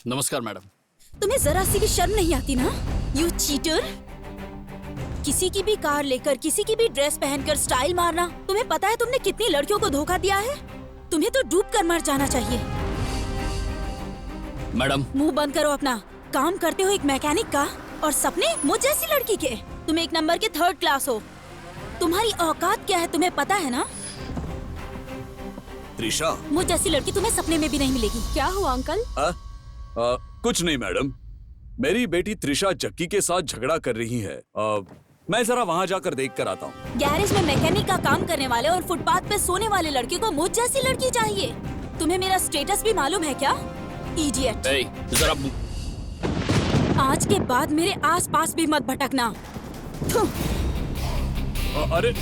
नमस्कार मैडम। तुम्हें जरा सी भी शर्म नहीं आती ना? You cheater! किसी की भी कार लेकर, किसी की भी ड्रेस पहनकर स्टाइल मारना। तुम्हें पता है तुमने कितनी लड़कियों को धोखा दिया है? तुम्हें तो डूब कर मर जाना चाहिए। मैडम, मुंह बंद करो अपना। काम करते हो एक मैकेनिक का, और सपने मुझ जैसी लड़की के। तुम एक नंबर के 3rd क्लास हो। तुम्हारी औकात क्या है तुम्हें पता है ना? त्रिशा, मुझ जैसी लड़की तुम्हें सपने में भी नहीं मिलेगी। क्या हुआ अंकल? कुछ नहीं मैडम, मेरी बेटी त्रिशा जग्गी के साथ झगड़ा कर रही है। मैं जरा वहाँ जाकर देख कर आता हूँ। गैरेज में मैकेनिक का काम करने वाले और फुटपाथ पे सोने वाले लड़के को मुझ जैसी लड़की चाहिए। तुम्हें मेरा स्टेटस भी मालूम है क्या? इडियट! जरा आज के बाद मेरे आसपास भी मत भटकना। अरे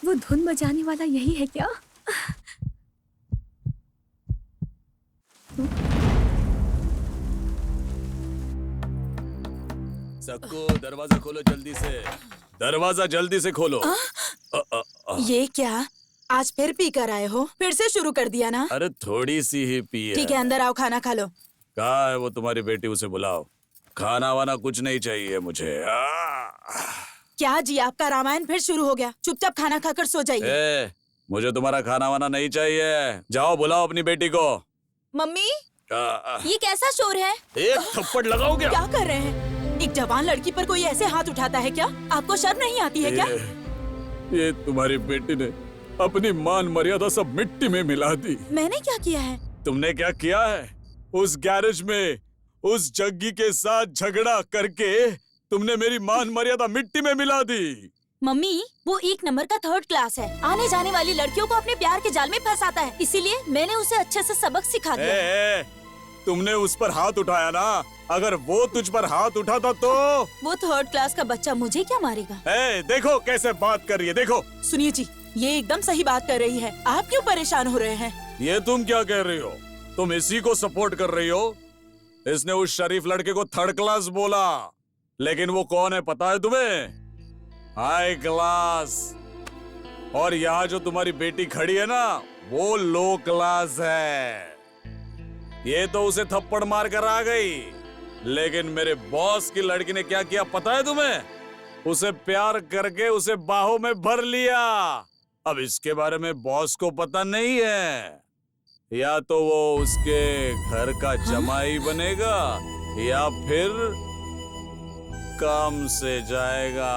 वो धुन बजाने वाला यही है क्या? सबको दरवाजा खोलो जल्दी से। दरवाजा जल्दी से खोलो। ये क्या? आज फिर पी कर आए हो? फिर से शुरू कर दिया ना? अरे थोड़ी सी ही पी है। ठीक है, अंदर आओ, खाना खा लो। कहाँ है वो तुम्हारी बेटी? उसे बुलाओ। खाना वाना कुछ नहीं चाहिए मुझे। क्या जी, आपका रामायण फिर शुरू हो गया। चुपचाप खाना खाकर सो जाइए। मुझे तुम्हारा खाना वाना नहीं चाहिए। जाओ बुलाओ अपनी बेटी को। मम्मी, आ, ये कैसा शोर है? एक थप्पड़ लगाओगे? क्या कर रहे हैं? एक जवान लड़की पर कोई ऐसे हाथ उठाता है क्या? आपको शर्म नहीं आती है क्या? ये तुम्हारी बेटी ने अपनी मान मर्यादा सब मिट्टी में मिला दी। मैंने क्या किया है? तुमने क्या किया है? उस गैरेज में उस जग्गी के साथ झगड़ा करके तुमने मेरी मान मर्यादा मिट्टी में मिला दी। मम्मी, वो 1 नंबर का 3rd क्लास है। आने जाने वाली लड़कियों को अपने प्यार के जाल में फंसाता है। इसीलिए मैंने उसे अच्छे से सबक सिखा दिया। तुमने उस पर हाथ उठाया ना, अगर वो तुझ पर हाथ उठाता तो वो 3rd क्लास का बच्चा मुझे क्या मारेगा? देखो कैसे बात कर रही है, देखो। सुनिए जी, ये एकदम सही बात कर रही है। आप क्यों परेशान हो रहे हैं? ये तुम क्या कह रही हो? तुम इसी को सपोर्ट कर रही हो? इसने उस शरीफ लड़के को 3rd क्लास बोला, लेकिन वो कौन है पता है तुम्हें? High class. और यहाँ जो तुम्हारी बेटी खड़ी है ना, वो लो क्लास है। ये तो उसे थप्पड़ मार कर आ गई, लेकिन मेरे बॉस की लड़की ने क्या किया पता है तुम्हें? उसे प्यार करके उसे बाहों में भर लिया। अब इसके बारे में बॉस को पता नहीं है। या तो वो उसके घर का जमाई बनेगा या फिर काम से जाएगा।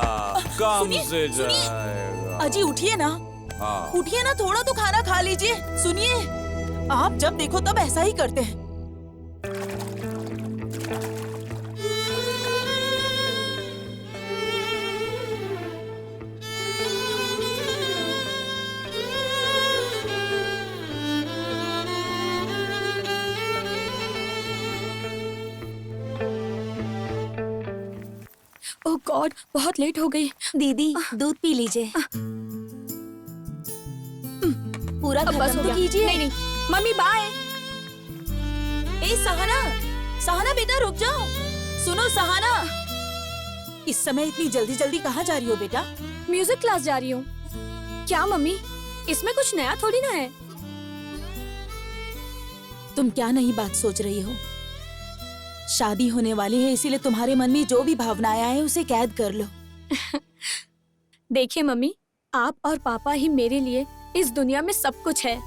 जाएगा। अजी उठिए ना। हाँ। उठिए ना, थोड़ा तो खाना खा लीजिए। सुनिए, आप जब देखो तब ऐसा ही करते हैं। ओह गॉड, बहुत लेट हो गई। दीदी, दूध पी लीजिए। पूरा अब बस खत्म हो तो गया। कीजिए। नहीं, मम्मी बाय। ए सहाना, सहाना बेटा रुक जाओ। सुनो सहाना, इस समय इतनी जल्दी जल्दी कहाँ जा रही हो बेटा? म्यूजिक क्लास जा रही हूँ। क्या मम्मी, इसमें कुछ नया थोड़ी ना है। तुम क्या नई बात सोच रही हो? शादी होने वाली है, इसीलिए तुम्हारे मन में जो भी भावनाएं आए उसे कैद कर लो। देखिए मम्मी, आप और पापा ही मेरे लिए इस दुनिया में सब कुछ है।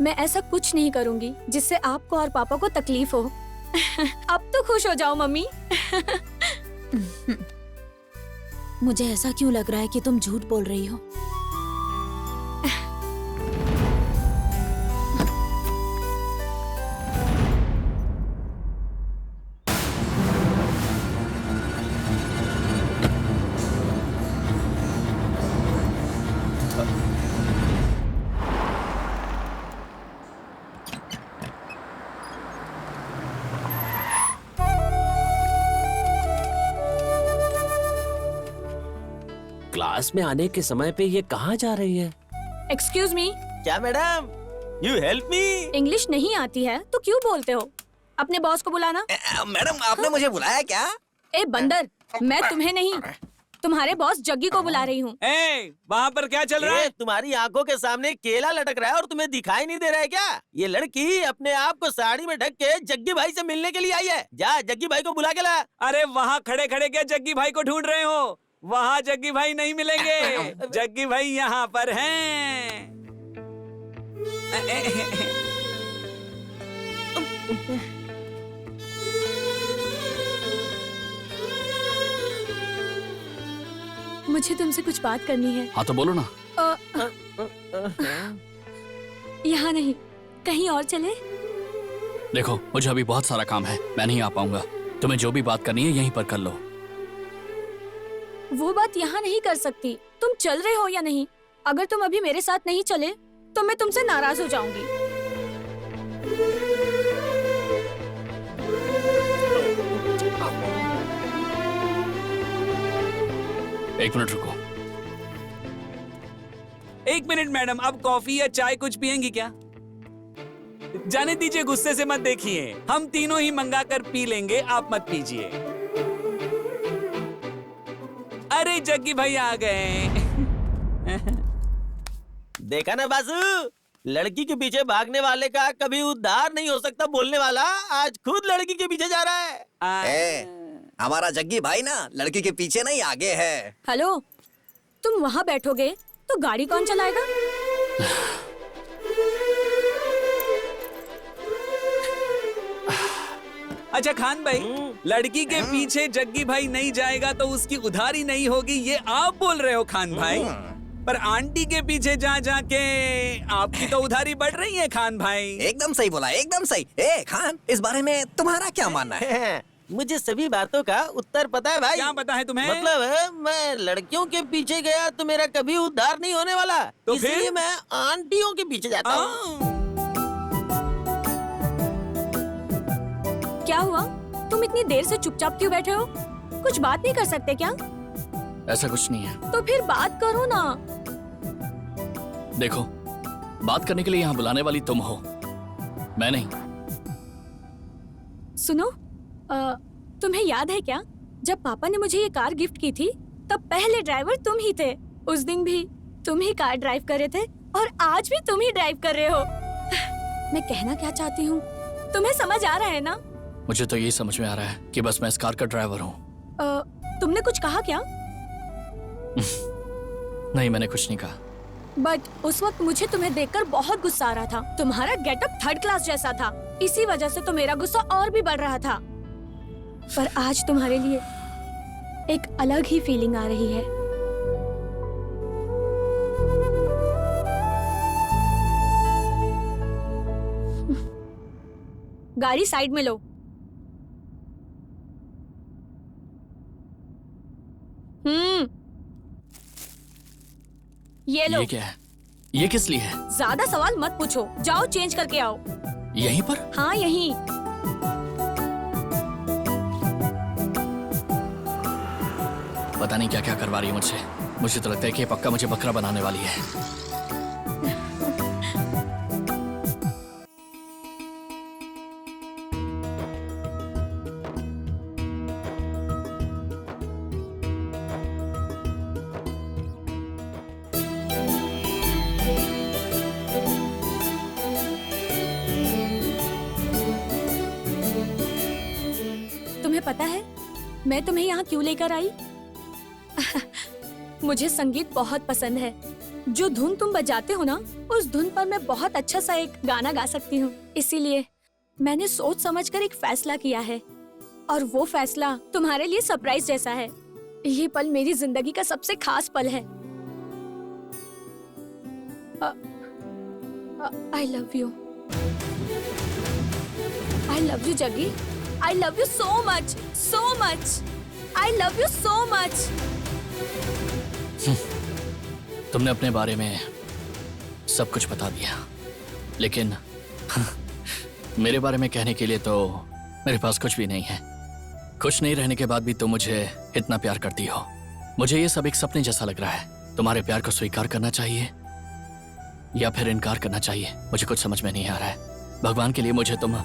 मैं ऐसा कुछ नहीं करूंगी जिससे आपको और पापा को तकलीफ हो। अब तो खुश हो जाओ मम्मी। मुझे ऐसा क्यों लग रहा है कि तुम झूठ बोल रही हो? क्लास में आने के समय पे ये कहाँ जा रही है? Excuse me. क्या madam? You help me. English नहीं आती है तो क्यों बोलते हो? अपने बॉस को बुलाना। मैडम, आपने मुझे बुलाया क्या? ए बंदर, मैं तुम्हें नहीं, तुम्हारे बॉस जग्गी को बुला रही हूँ। वहाँ पर क्या चल रहा है? तुम्हारी आंखों के सामने केला लटक रहा है और तुम्हें दिखाई नहीं दे रहा है क्या? ये लड़की अपने आप को साड़ी में ढक के जग्गी भाई से मिलने के लिए आई है। जा जग्गी भाई को बुला के ला। अरे वहाँ खड़े खड़े क्या जग्गी भाई को ढूंढ रहे हो? वहाँ जग्गी भाई नहीं मिलेंगे। जग्गी भाई यहाँ पर हैं। मुझे तुमसे कुछ बात करनी है। हाँ तो बोलो ना। यहाँ नहीं, कहीं और चले? देखो मुझे अभी बहुत सारा काम है, मैं नहीं आ पाऊंगा। तुम्हें जो भी बात करनी है यहीं पर कर लो। वो बात यहाँ नहीं कर सकती। तुम चल रहे हो या नहीं? अगर तुम अभी मेरे साथ नहीं चले तो मैं तुमसे नाराज हो जाऊंगी। एक मिनट रुको। 1 मिनट मैडम, आप कॉफी या चाय कुछ पियेंगी क्या? जाने दीजिए, गुस्से से मत देखिए। हम तीनों ही मंगा कर पी लेंगे, आप मत पीजिए। अरे जग्गी भाई आ गए। देखा ना बासु, लड़की के पीछे भागने वाले का कभी उद्धार नहीं हो सकता बोलने वाला आज खुद लड़की के पीछे जा रहा है। हमारा जग्गी भाई ना लड़की के पीछे नहीं आगे है। हेलो, तुम वहाँ बैठोगे तो गाड़ी कौन चलाएगा? अच्छा खान भाई, लड़की के पीछे जग्गी भाई नहीं जाएगा तो उसकी उधारी नहीं होगी, ये आप बोल रहे हो खान भाई। पर आंटी के पीछे जा जाके आपकी तो उधारी बढ़ रही है खान भाई। एकदम सही बोला, एकदम सही। ए खान, इस बारे में तुम्हारा क्या मानना है? मुझे सभी बातों का उत्तर पता है भाई। क्या पता है तुम्हें? मतलब मैं लड़कियों के पीछे गया तो मेरा कभी उद्धार नहीं होने वाला, तो इसलिए फिर? मैं आंटियों के पीछे जाता हूँ। क्या हुआ? तुम इतनी देर से चुपचाप क्यों बैठे हो? कुछ बात नहीं कर सकते क्या? ऐसा कुछ नहीं है। तो फिर बात करो ना। देखो, बात करने के लिए यहाँ बुलाने वाली तुम हो, मैं नहीं। सुनो, तुम्हें याद है क्या, जब पापा ने मुझे ये कार गिफ्ट की थी तब पहले ड्राइवर तुम ही थे। उस दिन भी तुम ही कार ड्राइव कर रहे थे और आज भी तुम ही ड्राइव कर रहे हो। मैं कहना क्या चाहती हूँ तुम्हें समझ आ रहा है ना? मुझे तो यही समझ में आ रहा है कि बस मैं इस कार का ड्राइवर हूँ। तुमने कुछ कहा क्या? नहीं, मैंने कुछ नहीं कहा। बट उस वक्त मुझे तुम्हें देखकर बहुत गुस्सा आ रहा था। तुम्हारा गेटअप थर्ड क्लास जैसा था, इसी वजह से तो मेरा गुस्सा और भी बढ़ रहा था। पर आज तुम्हारे लिए एक अलग ही फीलिंग आ रही है। गाड़ी साइड में लो। ये लो। ये क्या है? ये किस लिए है? ज्यादा सवाल मत पूछो, जाओ चेंज करके आओ। यहीं पर? हाँ, यहीं। पता नहीं क्या क्या करवा रही है मुझसे। मुझे तो लगता है कि ये पक्का मुझे बकरा बनाने वाली है। तुम्हें पता है मैं तुम्हें यहाँ क्यों लेकर आई? मुझे संगीत बहुत पसंद है। जो धुन तुम बजाते हो ना, उस धुन पर मैं बहुत अच्छा सा एक गाना गा सकती हूँ। इसीलिए मैंने सोच समझकर एक फैसला किया है, और वो फैसला तुम्हारे लिए सरप्राइज जैसा है। ये पल मेरी जिंदगी का सबसे खास पल है। I love you. I love you Jaggi. I love you so much, so much. I love you so much. तुमने अपने बारे में सब कुछ बता दिया, लेकिन मेरे बारे में कहने के लिए तो मेरे पास कुछ भी नहीं है। खुश नहीं रहने के बाद भी तुम मुझे इतना प्यार करती हो। मुझे ये सब एक सपने जैसा लग रहा है। तुम्हारे प्यार को स्वीकार करना चाहिए या फिर इनकार करना चाहिए, मुझे कुछ समझ में नहीं आ रहा है। भगवान के लिए मुझे तुम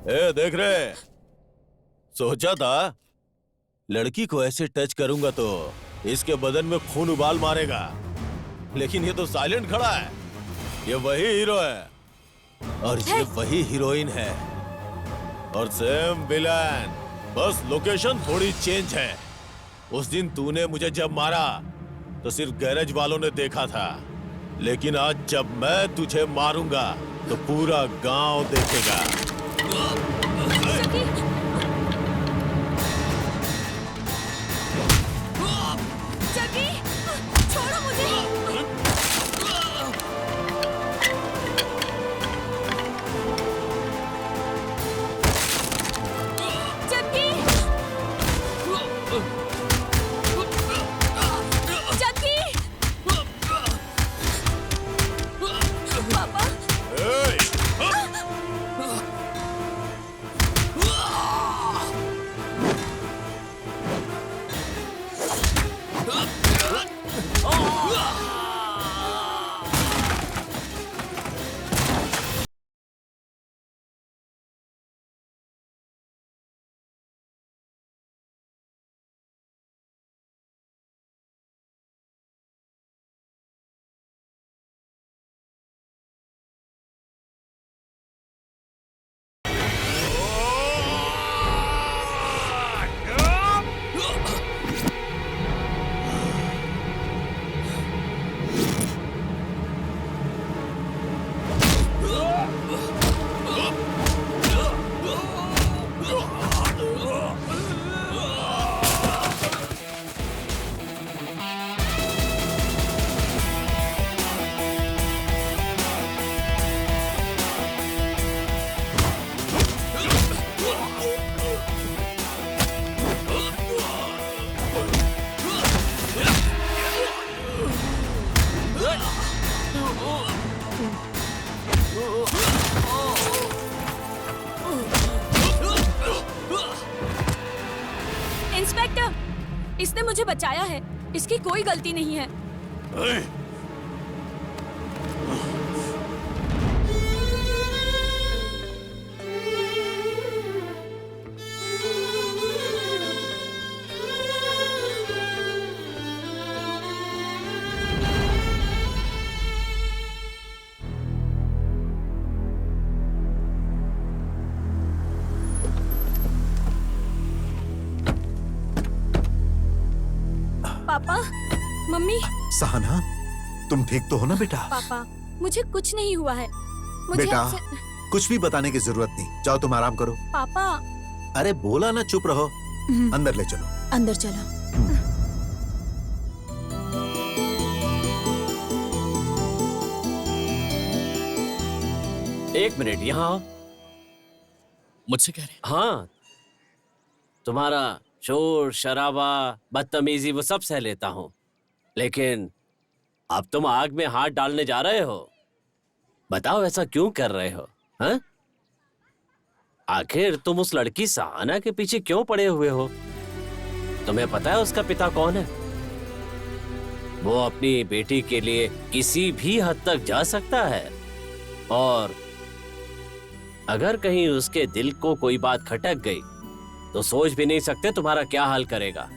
ए, देख रहे, सोचा था लड़की को ऐसे टच करूंगा तो इसके बदन में खून उबाल मारेगा, लेकिन ये तो साइलेंट खड़ा है। ये वही हीरो है और ये वही हीरोइन है और सेम विलन, बस लोकेशन थोड़ी चेंज है। उस दिन तूने मुझे जब मारा तो सिर्फ गैरेज वालों ने देखा था, लेकिन आज जब मैं तुझे मारूंगा तो पूरा गांव देखेगा। जगी, छोड़ो मुझे। जगी, जगी, पापा। इंस्पेक्टर, इसने मुझे बचाया है, इसकी कोई गलती नहीं है। पापा, मम्मी। सहना, तुम ठीक तो हो ना बेटा? पापा, मुझे कुछ नहीं हुआ है। मुझे बेटा, आपसे- कुछ भी बताने की जरूरत नहीं, जाओ तुम आराम करो। पापा। अरे बोला ना, चुप रहो। अंदर ले चलो। अंदर चलो। एक मिनट, यहाँ आओ। मुझसे कह रहे? हाँ, तुम्हारा शोर शराबा बदतमीजी वो सब सह लेता हूँ, लेकिन अब तुम आग में हाथ डालने जा रहे हो। बताओ ऐसा क्यों कर रहे हो? हाँ? आखिर तुम उस लड़की सहाना के पीछे क्यों पड़े हुए हो? तुम्हें पता है उसका पिता कौन है? वो अपनी बेटी के लिए किसी भी हद तक जा सकता है, और अगर कहीं उसके दिल को कोई बात खटक गई तो सोच भी नहीं सकते तुम्हारा क्या हाल करेगा।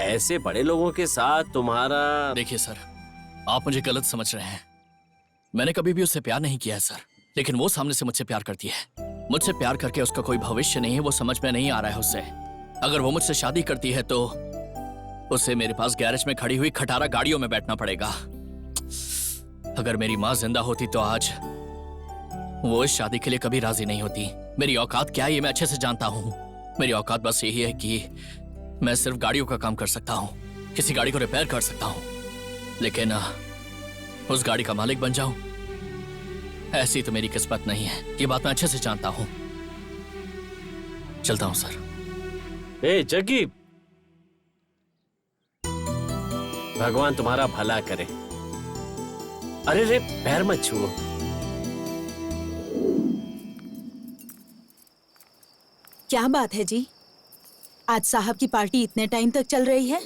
ऐसे बड़े लोगों के साथ तुम्हारा। देखिए सर, आप मुझे गलत समझ रहे हैं। मैंने कभी भी उससे प्यार नहीं किया है सर, लेकिन वो सामने से मुझसे प्यार करती है। मुझसे प्यार करके उसका कोई भविष्य नहीं है, वो समझ में नहीं आ रहा है उससे। अगर वो मुझसे शादी करती है तो उसे मेरे पास गैरेज में खड़ी हुई खटारा गाड़ियों में बैठना पड़ेगा। अगर मेरी माँ जिंदा होती तो आज वो इस शादी के लिए कभी राजी नहीं होती। मेरी औकात क्या है ये मैं अच्छे से जानता हूँ। मेरी औकात बस यही है कि मैं सिर्फ गाड़ियों का काम कर सकता हूँ, किसी गाड़ी को रिपेयर कर सकता हूँ, लेकिन उस गाड़ी का मालिक बन जाऊं ऐसी तो मेरी किस्मत नहीं है। ये बात मैं अच्छे से जानता हूँ। चलता हूँ सर। ए जग्गी, भगवान तुम्हारा भला करे। अरे रे, पैर मत छुओ। क्या बात है जी, आज साहब की पार्टी इतने टाइम तक चल रही है?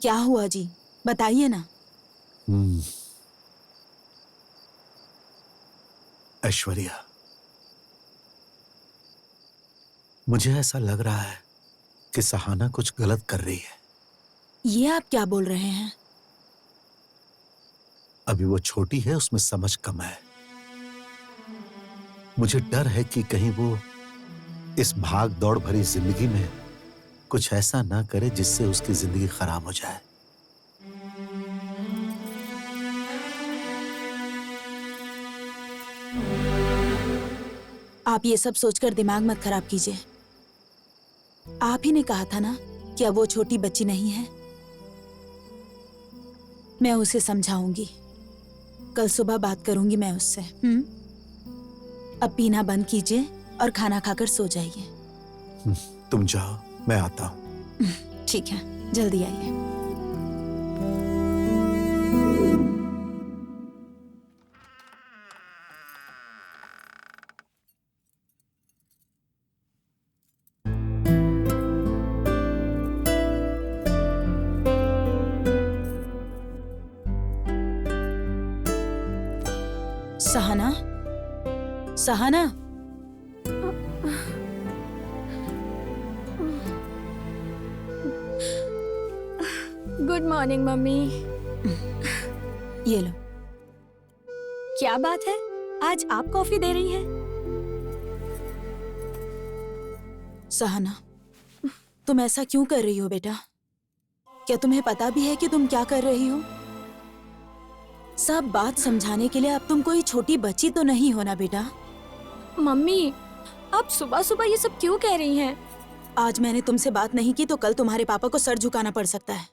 क्या हुआ जी, बताइए ना। ऐश्वर्या, मुझे ऐसा लग रहा है कि सहाना कुछ गलत कर रही है। ये आप क्या बोल रहे हैं? अभी वो छोटी है, उसमें समझ कम है। मुझे डर है कि कहीं वो इस भाग दौड़ भरी जिंदगी में कुछ ऐसा ना करे जिससे उसकी जिंदगी खराब हो जाए। आप ये सब सोचकर दिमाग मत खराब कीजिए। आप ही ने कहा था ना कि अब वो छोटी बच्ची नहीं है। मैं उसे समझाऊंगी। कल सुबह बात करूंगी मैं उससे। अब पीना बंद कीजिए और खाना खाकर सो जाइए। तुम जाओ, मैं आता हूं। ठीक है, जल्दी आइए। Sahana, Sahana, good morning mummy. ये लो। क्या बात है, आज आप कॉफी दे रही हैं? सहाना, तुम ऐसा क्यों कर रही हो बेटा? क्या तुम्हें पता भी है कि तुम क्या कर रही हो? सब बात समझाने के लिए अब तुम कोई छोटी बच्ची तो नहीं हो ना बेटा। मम्मी, आप सुबह सुबह ये सब क्यों कह रही हैं? आज मैंने तुमसे बात नहीं की तो कल तुम्हारे पापा को सर झुकाना पड़ सकता है।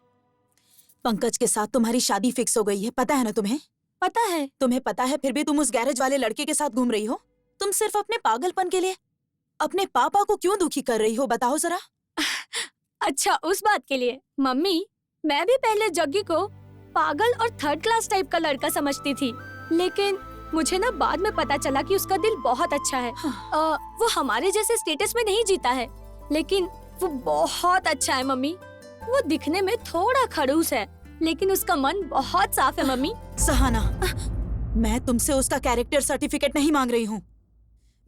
पंकज के साथ तुम्हारी शादी फिक्स हो गई है, पता है ना तुम्हें? पता है। तुम्हें पता है, फिर भी तुम उस गैरेज वाले लड़के के साथ घूम रही हो। तुम सिर्फ अपने पागलपन के लिए अपने पापा को क्यों दुखी कर रही हो, बताओ जरा। अच्छा, उस बात के लिए। मम्मी, मैं भी पहले जग्गी को पागल और थर्ड क्लास टाइप का लड़का समझती थी, लेकिन मुझे ना बाद में पता चला कि उसका दिल बहुत अच्छा है। वो हमारे जैसे स्टेटस में नहीं जीता है, लेकिन वो बहुत अच्छा है मम्मी। वो दिखने में थोड़ा खड़ूस है, लेकिन उसका मन बहुत साफ है मम्मी। सहाना, मैं तुमसे उसका कैरेक्टर सर्टिफिकेट नहीं मांग रही हूँ।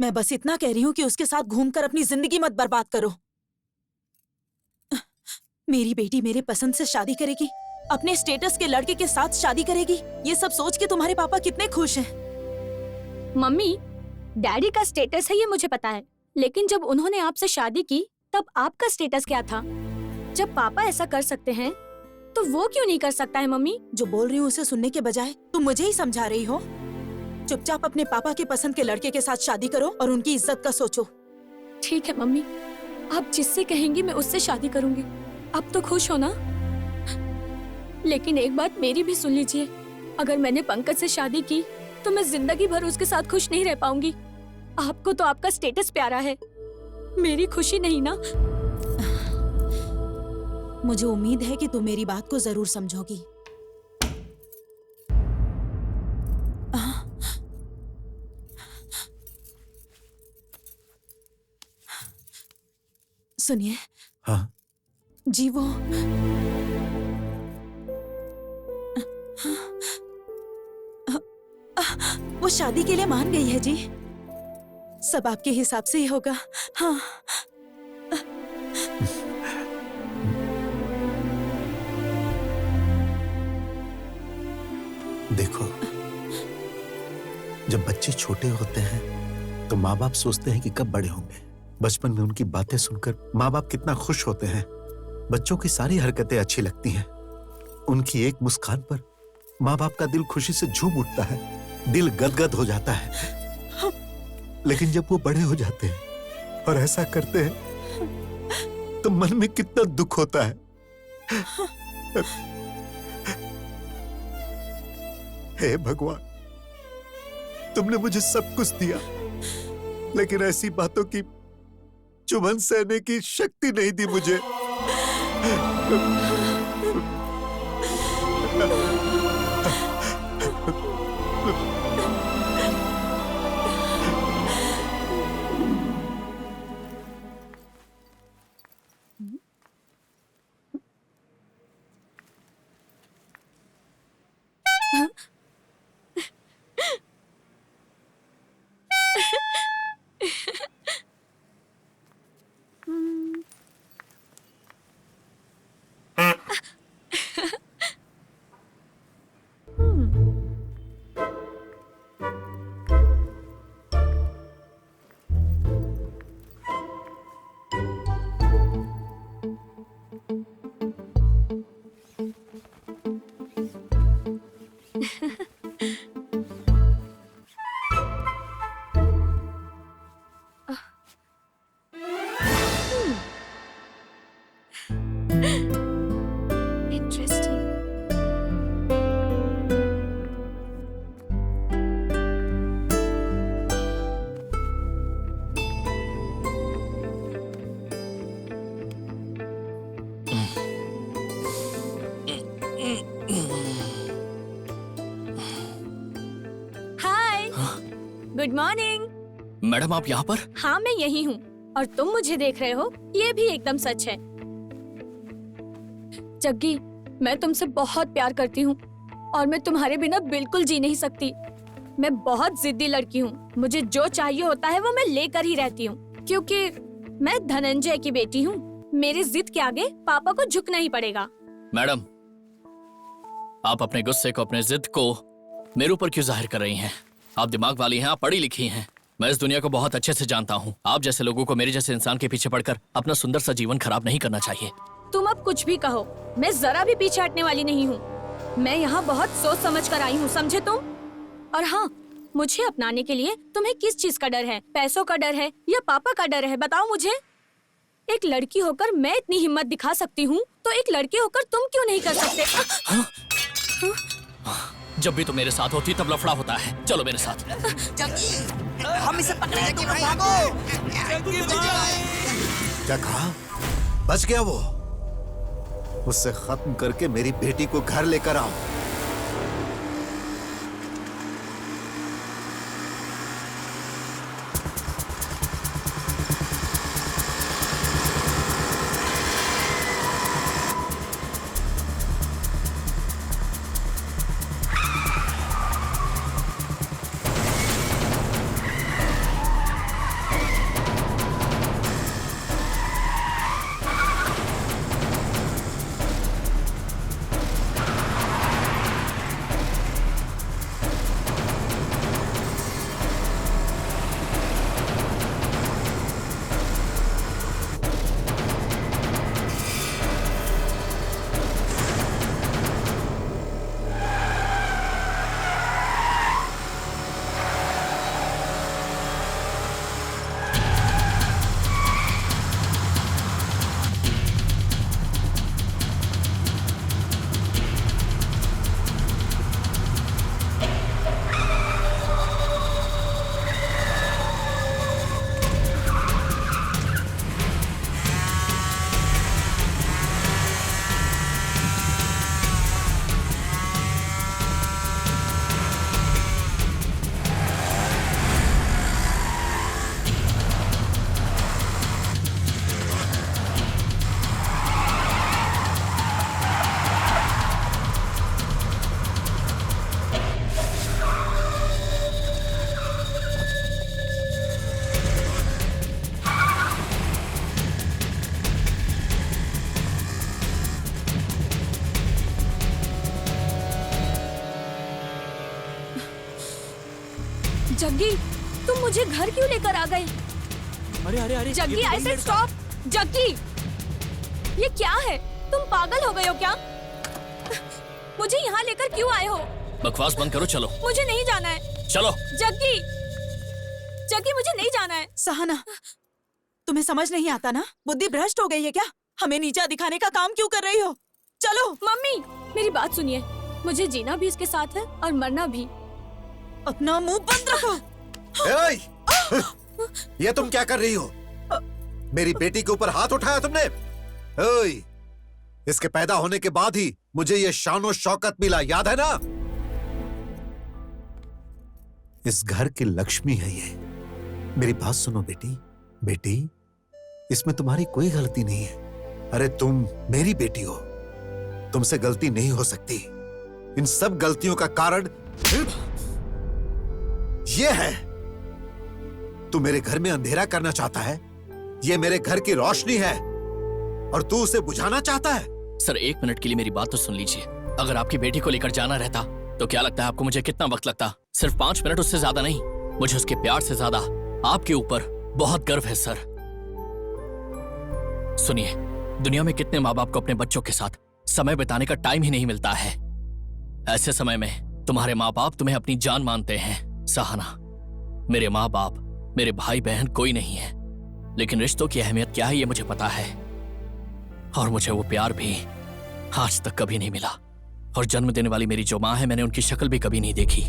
मैं बस इतना कह रही हूँ कि उसके साथ घूमकर अपनी जिंदगी मत बर्बाद करो। मेरी बेटी मेरे पसंद से शादी करेगी, अपने स्टेटस के लड़के के साथ शादी करेगी, ये सब सोच के तुम्हारे पापा कितने खुश हैं। मम्मी, डैडी का स्टेटस है ये मुझे पता है, लेकिन जब उन्होंने आपसे शादी की तब आपका स्टेटस क्या था? जब पापा ऐसा कर सकते हैं तो वो क्यों नहीं कर सकता है मम्मी? जो बोल रही हूँ उसे सुनने के बजाय तुम मुझे ही समझा रही हो। चुपचाप अपने पापा के पसंद के लड़के के साथ शादी करो और उनकी इज्जत का सोचो। ठीक है मम्मी, आप जिससे कहेंगी मैं उससे शादी करूंगी। अब तो खुश हो ना? लेकिन एक बात मेरी भी सुन लीजिए, अगर मैंने पंकज से शादी की तो मैं जिंदगी भर उसके साथ खुश नहीं रह पाऊंगी। आपको तो आपका स्टेटस प्यारा है, मेरी खुशी नहीं ना। मुझे उम्मीद है कि तुम मेरी बात को जरूर समझोगी। सुनिए। हाँ जी, वो शादी के लिए मान गई है जी। सब आपके हिसाब से ही होगा। हाँ। देखो, जब बच्चे छोटे होते हैं तो माँ बाप सोचते हैं कि कब बड़े होंगे। बचपन में उनकी बातें सुनकर माँ बाप कितना खुश होते हैं। बच्चों की सारी हरकतें अच्छी लगती हैं। उनकी एक मुस्कान पर माँ बाप का दिल खुशी से झूम उठता है, दिल गदगद हो जाता है। लेकिन जब वो बड़े हो जाते हैं और ऐसा करते हैं तो मन में कितना दुख होता है। हे भगवान, तुमने मुझे सब कुछ दिया, लेकिन ऐसी बातों की चुभन सहने की शक्ति नहीं दी मुझे। Good morning. मैडम आप यहाँ पर? हाँ मैं यही हूँ और तुम मुझे देख रहे हो, ये भी एकदम सच है। जग्गी, मैं तुमसे बहुत प्यार करती हूँ और मैं तुम्हारे बिना बिल्कुल जी नहीं सकती। मैं बहुत जिद्दी लड़की हूँ, मुझे जो चाहिए होता है वो मैं लेकर ही रहती हूँ, क्योंकि मैं धनंजय की बेटी हूँ। मेरी जिद के आगे पापा को झुकना ही पड़ेगा। मैडम, आप अपने गुस्से को, अपने जिद को मेरे ऊपर क्यों जाहिर कर रही हैं? आप दिमाग वाली हैं, आप पढ़ी लिखी हैं। मैं इस दुनिया को बहुत अच्छे से जानता हूँ। आप जैसे लोगों को मेरे जैसे इंसान के पीछे पड़कर अपना सुंदर सा जीवन खराब नहीं करना चाहिए। तुम अब कुछ भी कहो, मैं जरा भी पीछे हटने वाली नहीं हूँ। मैं यहाँ बहुत सोच समझ कर आई हूँ, समझे तुम? और हाँ, मुझे अपनाने के लिए तुम्हें किस चीज का डर है? पैसों का डर है या पापा का डर है? बताओ मुझे। एक लड़की होकर मैं इतनी हिम्मत दिखा सकती हूँ, तो एक लड़के होकर तुम क्यों नहीं कर सकते? जब भी तुम मेरे साथ होती तब लफड़ा होता है। चलो मेरे साथ। हम इसे पकड़े जग्गी भाई, भागो। क्या कहा? बच गया वो? उससे खत्म करके मेरी बेटी को घर लेकर आओ। जग्गी, तुम मुझे घर क्यों लेकर आ गए? अरे अरे अरे Jaggi, I said stop. Jaggi, ये क्या है? तुम पागल हो गए हो क्या? मुझे यहाँ लेकर क्यों आए हो? बकवास बंद करो, चलो। मुझे नहीं जाना है। चलो। जग्गी, जग्गी मुझे नहीं जाना है। सहाना, तुम्हें समझ नहीं आता ना? बुद्धि भ्रष्ट हो गई है क्या? हमें नीचा दिखाने का काम क्यों कर रही हो? चलो। मम्मी, मेरी बात सुनिए। मुझे जीना भी इसके साथ है और मरना भी। अपना मुंह बंद रखो। ये तुम क्या कर रही हो? मेरी बेटी के ऊपर हाथ उठाया तुमने? ओए, इसके पैदा होने के बाद ही मुझे ये शान शौकत मिला, याद है ना? इस घर की लक्ष्मी है ये। मेरी बात सुनो बेटी। बेटी, इसमें तुम्हारी कोई गलती नहीं है। अरे तुम मेरी बेटी हो, तुमसे गलती नहीं हो सकती। इन सब गलतियों का कारण ये है। तू मेरे घर में अंधेरा करना चाहता है। ये मेरे घर की रोशनी है और तू उसे बुझाना चाहता है। सर, 1 मिनट के लिए मेरी बात तो सुन लीजिए। अगर आपकी बेटी को लेकर जाना रहता तो क्या लगता है आपको मुझे कितना वक्त लगता? सिर्फ 5 मिनट, उससे ज्यादा नहीं। मुझे उसके प्यार से ज्यादा आपके ऊपर बहुत गर्व है सर। सुनिए, दुनिया में कितने माँ बाप को अपने बच्चों के साथ समय बिताने का टाइम ही नहीं मिलता है। ऐसे समय में तुम्हारे माँ बाप तुम्हें अपनी जान मानते हैं। सहाना, मेरे माँ बाप, मेरे भाई बहन कोई नहीं है, लेकिन रिश्तों की अहमियत क्या है ये मुझे पता है। और मुझे वो प्यार भी आज तक कभी नहीं मिला। और जन्म देने वाली मेरी जो माँ है, मैंने उनकी शक्ल भी कभी नहीं देखी।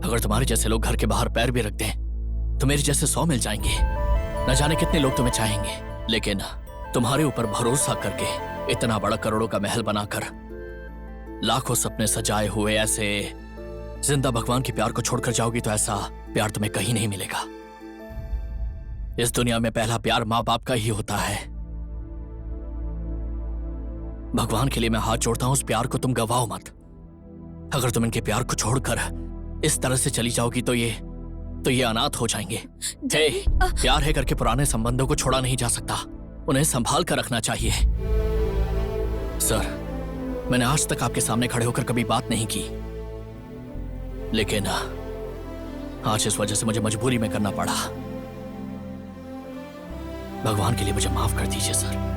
अगर तुम्हारे जैसे लोग घर के बाहर पैर भी रख दें तो मेरे जैसे 100 मिल जाएंगे। न जाने कितने लोग तुम्हें चाहेंगे, लेकिन तुम्हारे ऊपर भरोसा करके इतना बड़ा करोड़ों का महल बनाकर लाखों सपने सजाए हुए ऐसे जिंदा भगवान के प्यार को छोड़कर जाओगी तो ऐसा प्यार तुम्हें कहीं नहीं मिलेगा। इस दुनिया में पहला प्यार माँ बाप का ही होता है। भगवान के लिए मैं हाथ जोड़ता हूं, उस प्यार को तुम गवाओ मत। अगर तुम इनके प्यार को छोड़कर इस तरह से चली जाओगी तो ये अनाथ हो जाएंगे। हे, प्यार है करके पुराने संबंधों को छोड़ा नहीं जा सकता, उन्हें संभाल कर रखना चाहिए। सर, मैंने आज तक आपके सामने खड़े होकर कभी बात नहीं की, लेकिन आज इस वजह से मुझे मजबूरी में करना पड़ा। भगवान के लिए मुझे माफ कर दीजिए सर।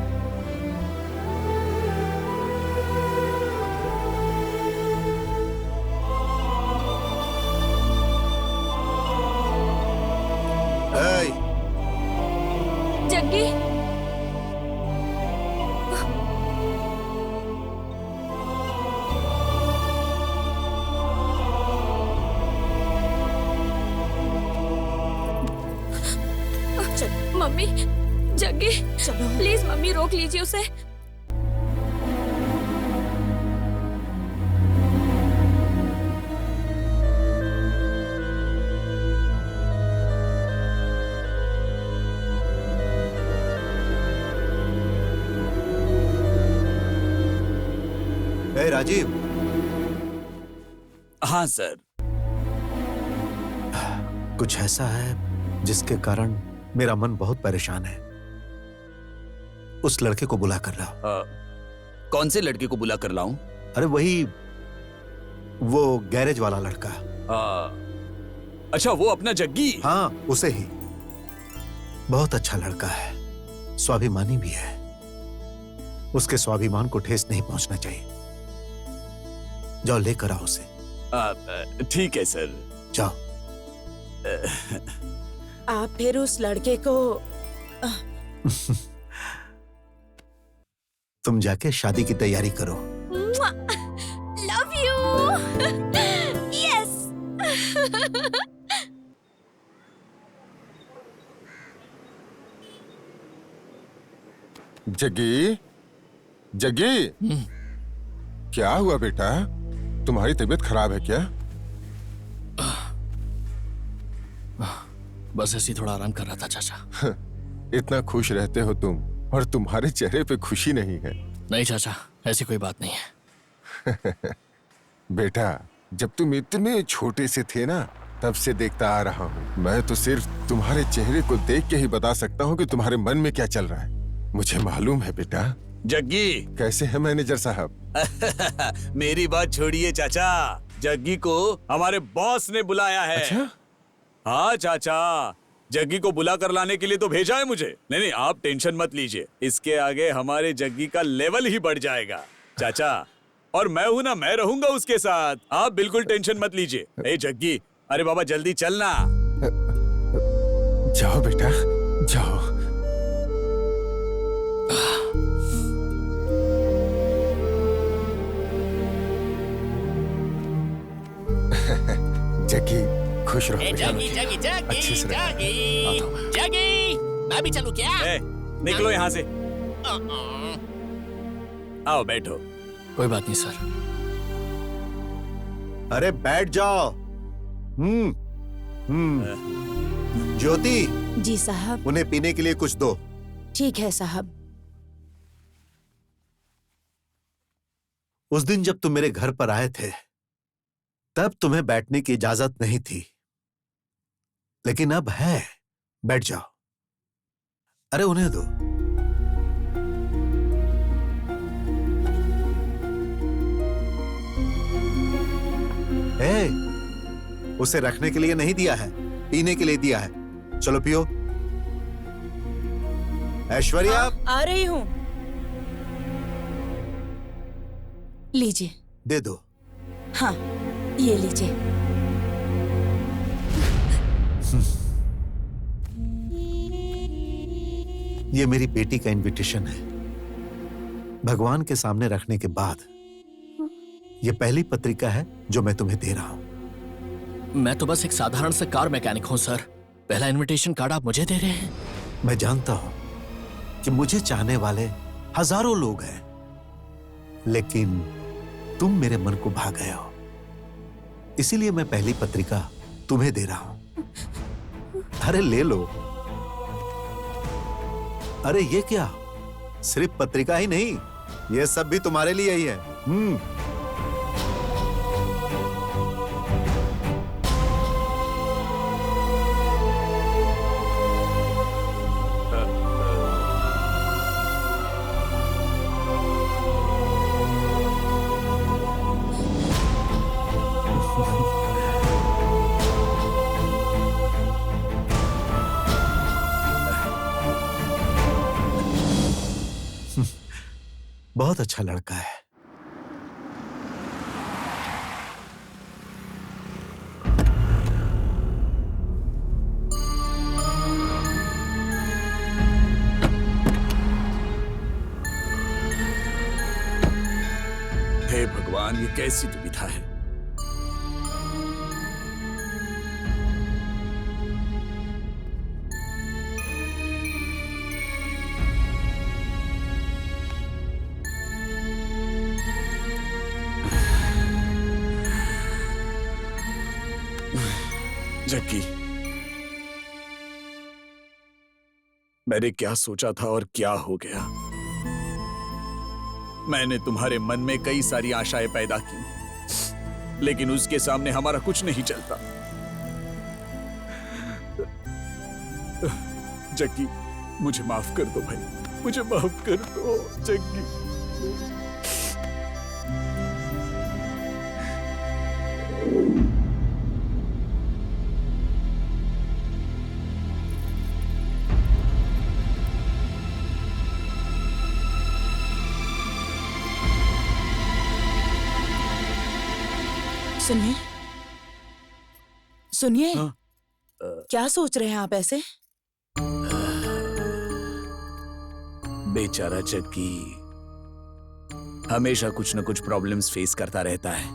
जग्गी, मम्मी, जग्गी, चलो प्लीज मम्मी रोक लीजिए उसे। ए राजीव। हाँ सर। कुछ ऐसा है जिसके कारण मेरा मन बहुत परेशान है। उस लड़के को बुला कर लाओ। कौन से लड़के को बुला कर लाऊं? अरे वही, वो गैरेज वाला लड़का। अच्छा, वो अपना जग्गी? हाँ, उसे ही। बहुत अच्छा लड़का है, स्वाभिमानी भी है। उसके स्वाभिमान को ठेस नहीं पहुंचना चाहिए। जाओ लेकर आओ उसे। ठीक है सर। जाओ। आप फिर उस लड़के को तुम जाके शादी की तैयारी करो। Love you. Yes. Jaggi, Jaggi, क्या हुआ बेटा? तुम्हारी तबीयत खराब है क्या? बस ऐसे ही थोड़ा आराम कर रहा था चाचा। इतना खुश रहते हो तुम, और तुम्हारे चेहरे पे खुशी नहीं है। नहीं चाचा, ऐसी कोई बात नहीं है। बेटा, जब तुम इतने छोटे से थे ना, तब से देखता आ रहा हूँ। मैं तो सिर्फ तुम्हारे चेहरे को देख के ही बता सकता हूँ कि तुम्हारे मन में क्या चल रहा है। मुझे मालूम है बेटा। जग्गी, कैसे है मैनेजर साहब? मेरी बात छोड़िए चाचा, जग्गी को हमारे बॉस ने बुलाया है। अच्छा? हाँ चाचा, जग्गी को बुला कर लाने के लिए तो भेजा है मुझे। नहीं, आप टेंशन मत लीजिए, इसके आगे हमारे जग्गी का लेवल ही बढ़ जाएगा चाचा। और मैं हूं ना, मैं रहूंगा उसके साथ, आप बिल्कुल टेंशन मत लीजिए। ए जग्गी, अरे बाबा जल्दी चलना। जाओ बेटा, जाओ। जग्गी, खुश रहो बेटा। अच्छे से रहना। जगी, मैं भी चलूं क्या? निकलो यहाँ से। आओ बैठो। कोई बात नहीं सर। अरे बैठ जाओ। ज्योति, जी साहब। उन्हें पीने के लिए कुछ दो। ठीक है साहब। उस दिन जब तुम मेरे घर पर आए थे, तब तुम्हें बैठने की इजाजत नहीं थी, लेकिन अब है। बैठ जाओ। अरे उन्हें दो। उसे रखने के लिए नहीं दिया है, पीने के लिए दिया है। चलो पियो। ऐश्वर्या, आ रही हूँ। लीजिए। दे दो। हाँ, ये लीजिए। ये मेरी बेटी का इनविटेशन है। भगवान के सामने रखने के बाद ये पहली पत्रिका है जो मैं तुम्हें दे रहा हूं। मैं तो बस एक साधारण सा कार मैकेनिक हूं सर। पहला इनविटेशन कार्ड आप मुझे दे रहे हैं? मैं जानता हूं कि मुझे चाहने वाले हजारों लोग हैं, लेकिन तुम मेरे मन को भा गए हो। इसीलिए मैं पहली पत्रिका तुम्हें दे रहा हूं। अरे ले लो। अरे ये क्या, सिर्फ पत्रिका ही नहीं, ये सब भी तुम्हारे लिए ही है। बहुत अच्छा लड़का है। हे भगवान, ये कैसी दुविधा है। जग्गी, मैंने क्या सोचा था और क्या हो गया। मैंने तुम्हारे मन में कई सारी आशाएं पैदा की, लेकिन उसके सामने हमारा कुछ नहीं चलता। जग्गी, मुझे माफ कर दो भाई, मुझे माफ कर दो जग्गी। सुनिए, सुनिए। क्या सोच रहे हैं आप ऐसे? बेचारा जग्गी हमेशा कुछ न कुछ प्रॉब्लम्स फेस करता रहता है।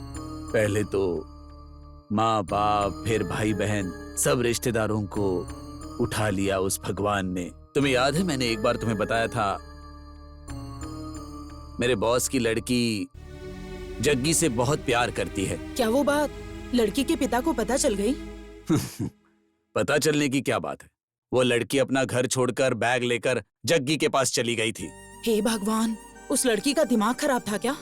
पहले तो माँ बाप, फिर भाई बहन, सब रिश्तेदारों को उठा लिया उस भगवान ने। तुम्हें याद है मैंने एक बार तुम्हें बताया था मेरे बॉस की लड़की जग्गी से बहुत प्यार करती है। क्या वो बात लड़की के पिता को पता चल गई? पता चलने की क्या बात है, वो लड़की अपना घर छोड़कर बैग लेकर जग्गी के पास चली गई थी। हे भगवान, उस लड़की का दिमाग खराब था क्या?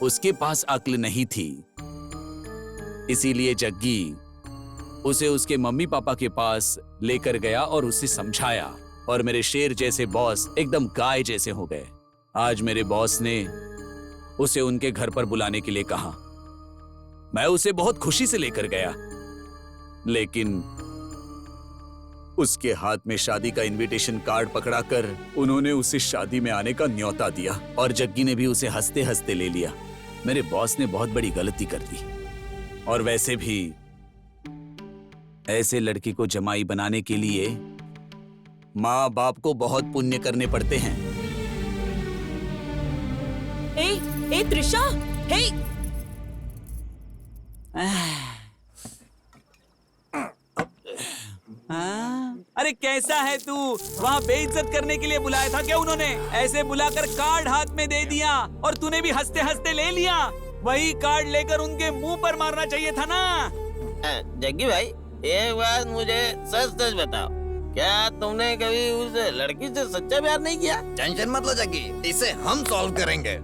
उसके पास अक्ल नहीं थी, इसीलिए जग्गी उसे उसके मम्मी पापा के पास लेकर गया और उसे समझाया, और मेरे शेर जैसे बॉस एकदम गाय जैसे हो गए। आज मेरे बॉस ने उसे उनके घर पर बुलाने के लिए कहा। मैं उसे बहुत खुशी से लेकर गया, लेकिन उसके हाथ में शादी का इनविटेशन कार्ड पकड़ाकर उन्होंने उसे शादी में आने का न्योता दिया, और जग्गी ने भी उसे हंसते हंसते ले लिया। मेरे बॉस ने बहुत बड़ी गलती कर दी, और वैसे भी ऐसे लड़की को जमाई बनाने के लिए माँ बाप को बहुत पुण्य करने पड़ते हैं। ए त्रिशा, हे! अरे कैसा है तू? वहाँ बेइज्जत करने के लिए बुलाया था क्या उन्होंने? ऐसे बुलाकर कार्ड हाथ में दे दिया और तूने भी हंसते हंसते ले लिया। वही कार्ड लेकर उनके मुंह पर मारना चाहिए था ना। जग्गी भाई, एक बात मुझे सच सच बताओ, क्या तुमने कभी उस लड़की से सच्चा प्यार नहीं किया? टेंशन मत लो जग्गी, इसे हम सॉल्व करेंगे।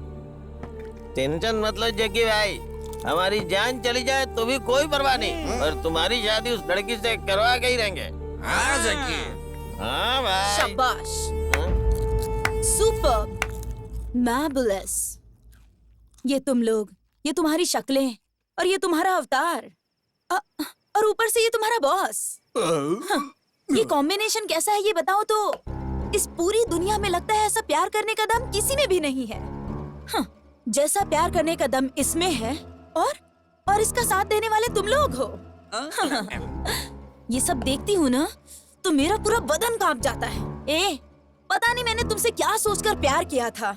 टेंशन मत लो जग्गी भाई, हमारी जान चली जाए तो भी कोई परवाह नहीं, और तुम्हारी शादी उस लड़की से करवा के ही रहेंगे। हाँ जग्गी। हाँ भाई। शाबाश, सुपर्ब, मैर्वेलस। ये तुम लोग, ये तुम्हारी शक्लें, और ये तुम्हारा अवतार, और ऊपर से ये तुम्हारा बॉस। ये कॉम्बिनेशन कैसा है ये बताओ तो? इस पूरी दुनिया में लगता है ऐसा प्यार करने का दम किसी में भी नहीं है। जैसा प्यार करने का दम इसमें है, और इसका साथ देने वाले तुम लोग हो। ये सब देखती हूँ ना तो मेरा पूरा बदन कांप जाता है। पता नहीं मैंने तुमसे क्या सोचकर प्यार किया था,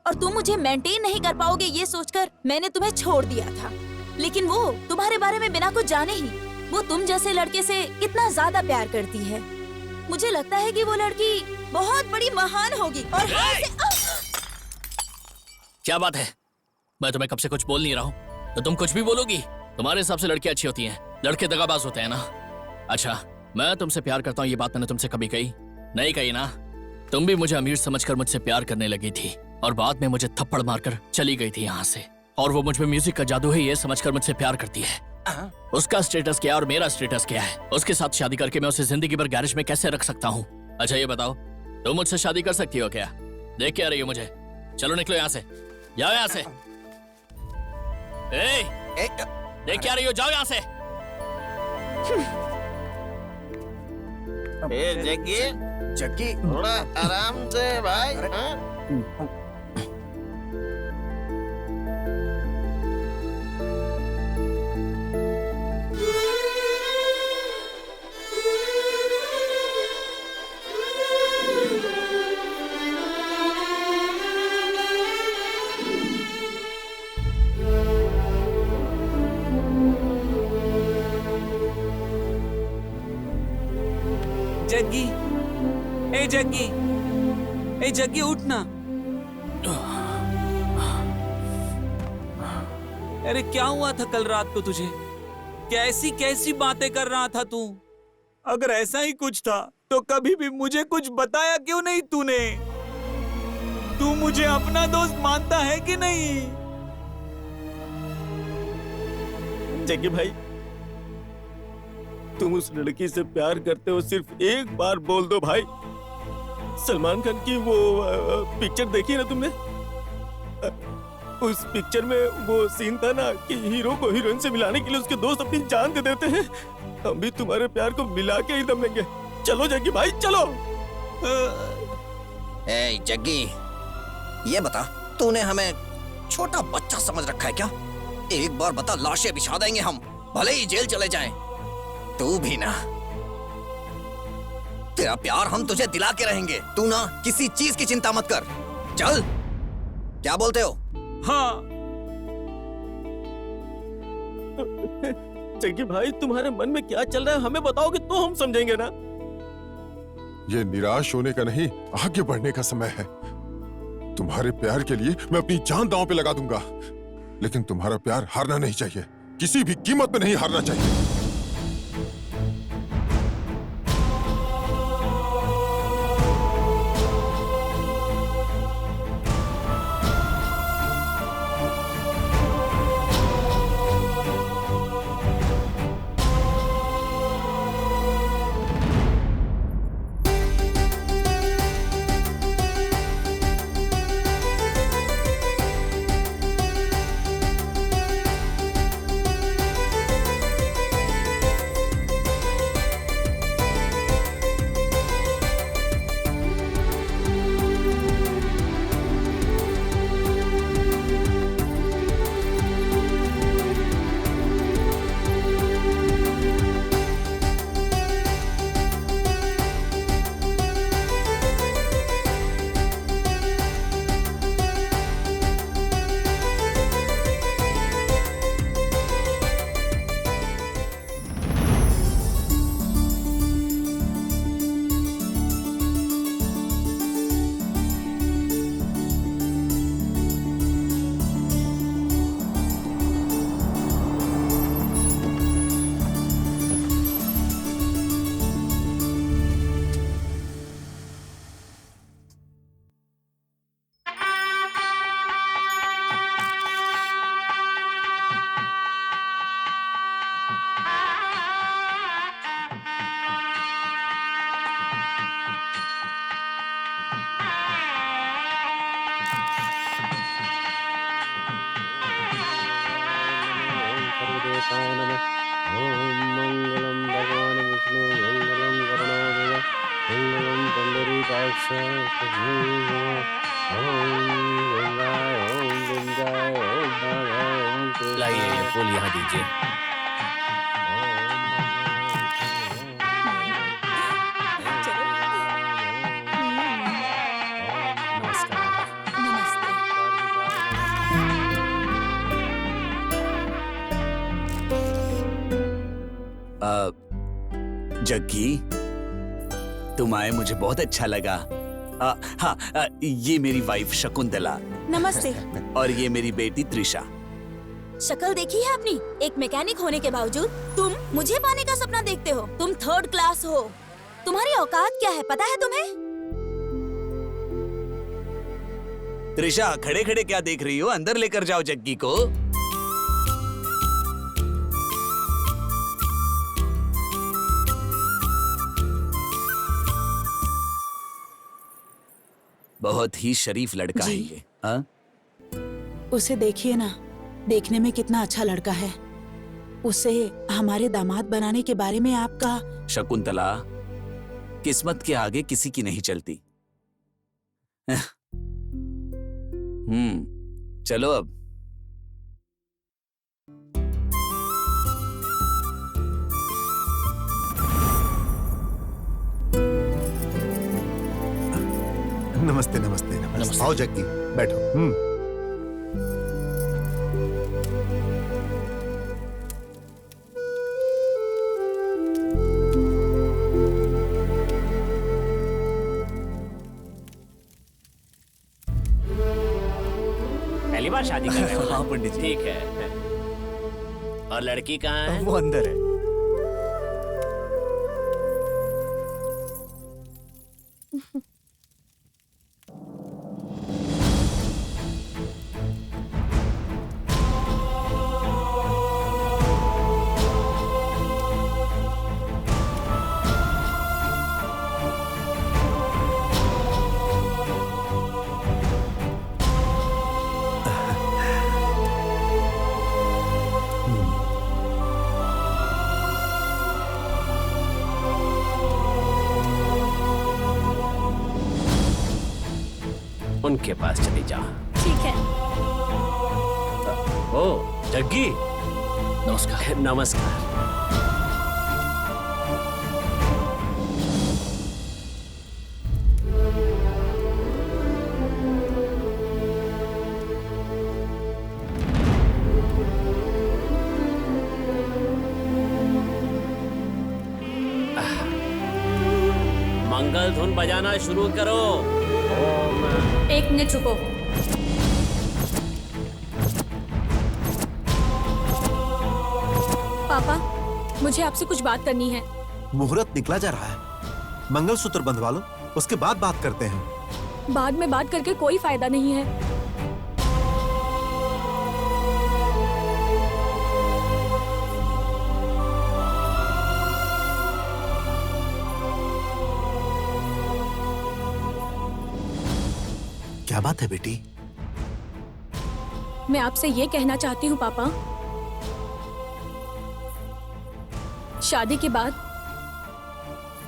और तुम मुझे मेंटेन नहीं कर पाओगे ये सोचकर मैंने तुम्हें छोड़ दिया था। लेकिन वो तुम्हारे बारे में बिना कुछ जाने ही वो तुम जैसे लड़के से कितना ज्यादा प्यार करती है। मुझे लगता है कि वो लड़की बहुत बड़ी महान होगी। और क्या बात है? मैं तुम्हें कब से कुछ बोल नहीं रहा हूँ तो तुम कुछ भी बोलोगी? तुम्हारे हिसाब से लड़कियां अच्छी होती हैं, लड़के दगाबाज होते हैं ना? अच्छा, मैं तुमसे प्यार करता हूँ ये बात मैंने तुमसे कभी कही? नहीं कही ना? तुम भी मुझे अमीर समझकर मुझसे प्यार करने लगी थी और बाद में मुझे थप्पड़ मारकर चली गई थी यहाँ से। और वो मुझ में म्यूजिक का जादू है ये समझकर मुझसे प्यार करती है। उसका स्टेटस क्या है और मेरा स्टेटस क्या है? उसके साथ शादी करके मैं उसे जिंदगी भर गैरेज में कैसे रख सकता हूँ? अच्छा ये बताओ, तुम मुझसे शादी कर सकती हो क्या? देख क्या रही हो मुझे? चलो निकलो यहाँ से, जाओ यहाँ से। देख क्या रही हो, जाओ यहाँ से। जग्गी जग्गी थोड़ा आराम से भाई। जग्गी, ए जग्गी, ए जग्गी उठ ना। अरे क्या हुआ था कल रात को तुझे? कैसी कैसी बातें कर रहा था तू? अगर ऐसा ही कुछ था तो कभी भी मुझे कुछ बताया क्यों नहीं तूने? तू मुझे अपना दोस्त मानता है कि नहीं? जग्गी भाई, तुम उस लड़की से प्यार करते हो, सिर्फ एक बार बोल दो भाई। सलमान खान की वो पिक्चर देखी ना तुमने? उस पिक्चर में वो सीन था ना कि हीरो को हीरोइन से मिलाने के लिए उसके दोस्त अपनी जान दे देते हैं। हम भी तुम्हारे प्यार को मिला के ही दम लेंगे। चलो जग्गी भाई चलो। ए जग्गी, ये बता, तूने हमें छोटा बच्चा समझ रखा है क्या? एक बार बता, लाशें बिछा देंगे हम, भले ही जेल चले जाएं। तू भी ना, तेरा प्यार हम तुझे दिला के रहेंगे। तू ना किसी चीज की चिंता मत कर। चल, क्या बोलते हो? हाँ। जग्गी भाई, तुम्हारे मन में क्या चल रहा है हमें बताओगे तो हम समझेंगे ना। ये निराश होने का नहीं, आगे बढ़ने का समय है। तुम्हारे प्यार के लिए मैं अपनी जान दांव पे लगा दूंगा, लेकिन तुम्हारा प्यार हारना नहीं चाहिए, किसी भी कीमत पे नहीं हारना चाहिए। लाइए ये फूल यहाँ दीजिए। जग्गी, तुम आए मुझे बहुत अच्छा लगा। ये मेरी वाइफ शकुंतला। नमस्ते। और ये मेरी बेटी त्रिशा। शक्ल देखी है अपनी? एक मैकेनिक होने के बावजूद तुम मुझे पाने का सपना देखते हो। तुम 3rd क्लास हो। तुम्हारी औकात क्या है पता है तुम्हें? त्रिशा, खड़े खड़े क्या देख रही हो? अंदर लेकर जाओ जग्गी को। बहुत ही शरीफ लड़का है ये। हाँ? उसे देखिए ना, देखने में कितना अच्छा लड़का है। उसे हमारे दामाद बनाने के बारे में आपका। शकुंतला, किस्मत के आगे किसी की नहीं चलती। चलो अब। नमस्ते नमस्ते नमस्ते। आओ जग्गी, बैठो। पहली बार शादी कर रहे हो? हाँ पंडित जी। ठीक है। और लड़की कहाँ है? वो अंदर है। उनके पास चली जाओ। ठीक है। ओ जग्गी, नमस्कार। नमस्कार। मंगल धुन बजाना शुरू करो। ओम। 1 मिनट रुको। पापा, मुझे आपसे कुछ बात करनी है। मुहूर्त निकला जा रहा है, मंगलसूत्र बंधवा लो, उसके बाद बात करते हैं। बाद में बात करके कोई फायदा नहीं है। क्या बात है बेटी? मैं आपसे ये कहना चाहती हूँ पापा, शादी के बाद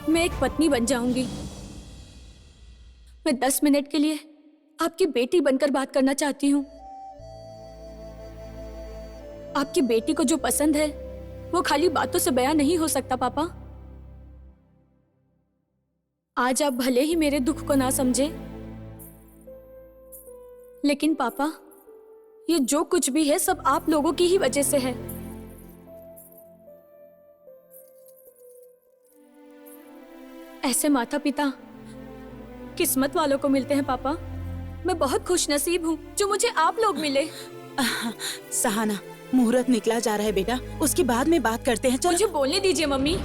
मैं एक पत्नी बन जाऊंगी। मैं 10 मिनट के लिए आपकी बेटी बनकर बात करना चाहती हूँ। आपकी बेटी को जो पसंद है वो खाली बातों से बयां नहीं हो सकता पापा। आज आप भले ही मेरे दुख को ना समझे, लेकिन पापा ये जो कुछ भी है सब आप लोगों की ही वजह से है। ऐसे माता पिता किस्मत वालों को मिलते हैं पापा। मैं बहुत खुशनसीब हूँ जो मुझे आप लोग मिले। सहाना, मुहूर्त निकला जा रहा है बेटा, उसके बाद में बात करते हैं। चलो। मुझे बोलने दीजिए मम्मी।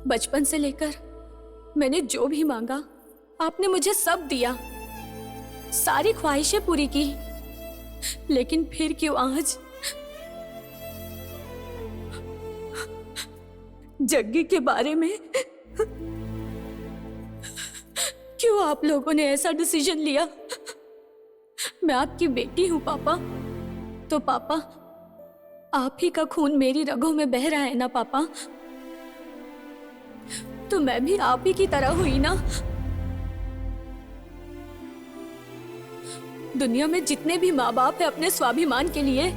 बचपन से लेकर मैंने जो भी मांगा आपने मुझे सब दिया, सारी ख्वाहिशें पूरी की, लेकिन फिर क्यों आज जग्गी के बारे में क्यों आप लोगों ने ऐसा डिसीजन लिया? मैं आपकी बेटी हूं पापा, तो पापा आप ही का खून मेरी रगों में बह रहा है ना पापा, तो मैं भी आप ही की तरह हुई ना। दुनिया में जितने भी माँ बाप है अपने स्वाभिमान के लिए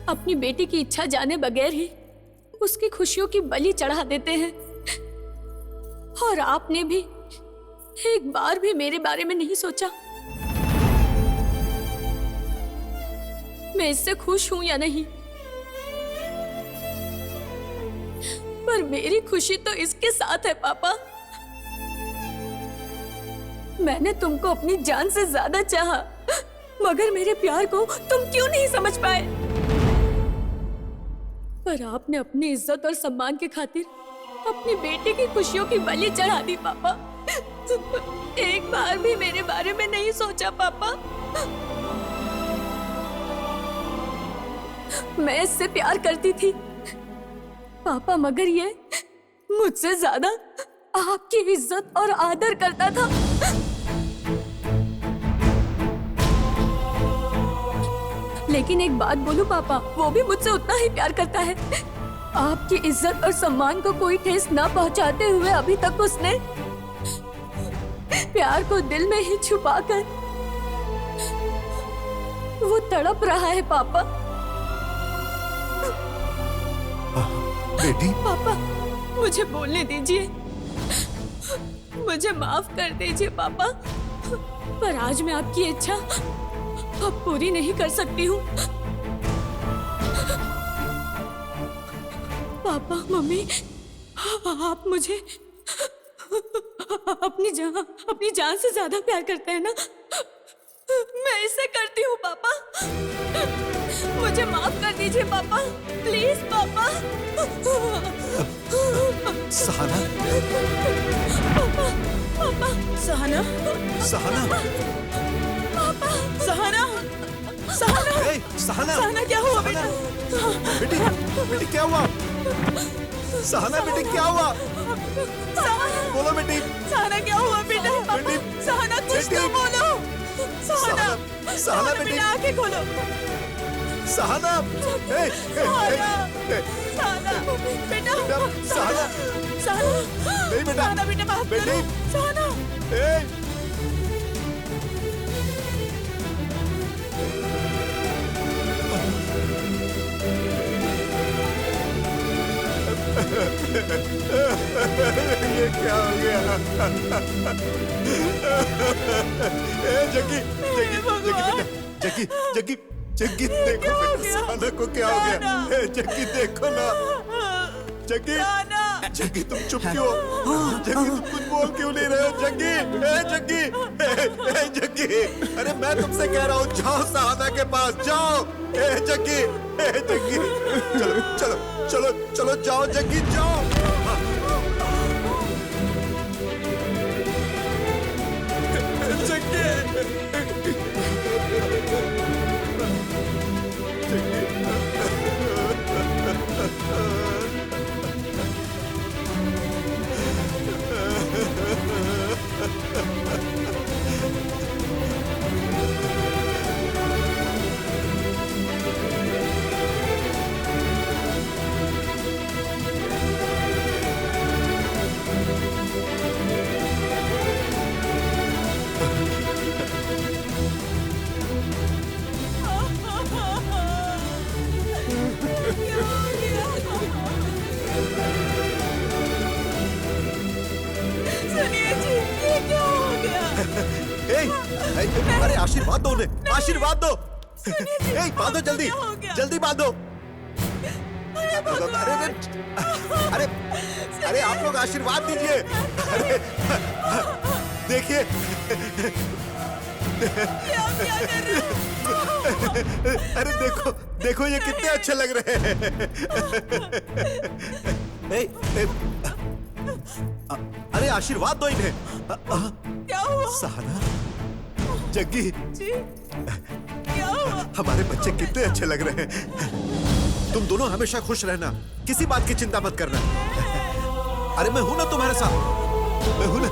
अपनी बेटी की इच्छा जाने बगैर ही उसकी खुशियों की बलि चढ़ा देते हैं, और आपने भी एक बार भी मेरे बारे में नहीं सोचा मैं इससे खुश हूं या नहीं। पर मेरी खुशी तो इसके साथ है पापा। मैंने तुमको अपनी जान से ज्यादा चाहा, मगर मेरे प्यार को तुम क्यों नहीं समझ पाए? पर आपने अपनी इज्जत और सम्मान के खातिर अपनी बेटे की खुशियों की बलि चढ़ा दी पापा। एक बार भी मेरे बारे में नहीं सोचा पापा। मैं इससे प्यार करती थी पापा, मगर ये मुझसे ज्यादा आपकी इज्जत और आदर करता था। लेकिन एक बात बोलूं पापा, वो भी मुझसे उतना ही प्यार करता है। आपकी इज्जत और सम्मान को कोई ठेस न पहुंचाते हुए अभी तक उसने प्यार को दिल में ही छुपाकर वो तड़प रहा है पापा। बेटी, पापा मुझे बोलने दीजिए, मुझे माफ कर दीजिए पापा, पर आज मैं आपकी इच्छा अब पूरी नहीं कर सकती हूँ। पापा मम्मी, आप मुझे अपनी जान से ज्यादा प्यार करते हैं ना? मैं इसे करती हूँ पापा, मुझे माफ कर दीजिए पापा, प्लीज पापा। सहाना, पापा, पापा, सहाना, सहाना, पापा, सहाना, सहाना, ए, सहाना, सहाना क्या हुआ बेटा? बेटी, बेटी क्या हुआ? सहाना बेटी क्या हुआ? बोलो बेटी। सहाना क्या हुआ बेटा? बेटी, सहाना कुछ तो बोलो। सहाना, सहाना बेटी, बेटा आंखें खोलो। सहाना, ए, सहाना, बेटा, सहाना, सहाना, नहीं बेटा, सहाना बेटा माफ बेटी, करो। सहाना, ये क्या हो गया? जग्गी, जग्गी, जग्गी, जग्गी, देखो बेटा, सहाना को क्या हो गया? जग्गी देखो ना, जग्गी, जग्गी तुम चुप क्यों? जग्गी तुम कुछ बोल क्यों नहीं रहे हो? जग्गी, जग्गी, जग्गी, अरे मैं तुमसे कह रहा हूँ जाओ सहाना के पास जाओ। जग्गी, जग्गी, चलो चलो चलो चलो जाओ जग्गी जाओ। अरे आशीर्वाद दो उन्हें, आशीर्वाद दो। बांधो जल्दी, जल्दी बांधो। अरे अरे आप लोग आशीर्वाद दीजिए। अरे देखिए, अरे देखो देखो ये कितने अच्छे लग रहे हैं। अरे आशीर्वाद दो इन्हें। क्या हुआ? सहाना, जग्गी, क्या हुआ? हमारे बच्चे कितने अच्छे लग रहे हैं। तुम दोनों हमेशा खुश रहना, किसी बात की चिंता मत करना। अरे मैं हूं ना तुम्हारे साथ, मैं हूं ना।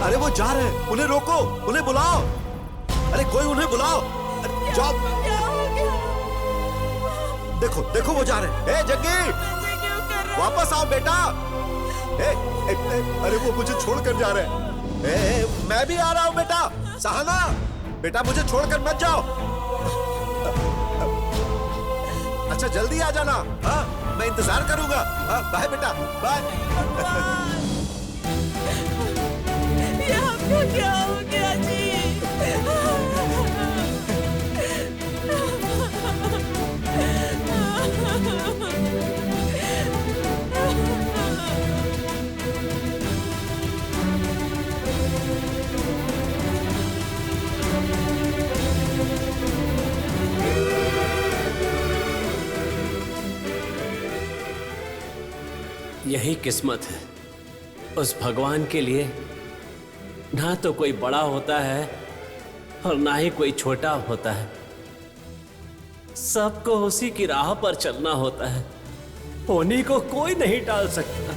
अरे वो जा रहे हैं, उन्हें रोको, उन्हें बुलाओ। अरे कोई उन्हें बुलाओ, जाओ। देखो देखो वो जा रहे हैं। जग्गी वापस आओ बेटा। अरे वो मुझे छोड़कर जा रहे हैं। मैं भी आ रहा हूँ बेटा। सहाना बेटा मुझे छोड़कर मत जाओ। अच्छा जल्दी आ जाना। हाँ मैं इंतजार करूंगा। हाँ बाय बेटा, बाय। ये आपको क्या हो गया जी? यही किस्मत है। उस भगवान के लिए ना तो कोई बड़ा होता है और ना ही कोई छोटा होता है। सबको उसी की राह पर चलना होता है। उन्हीं को कोई नहीं टाल सकता।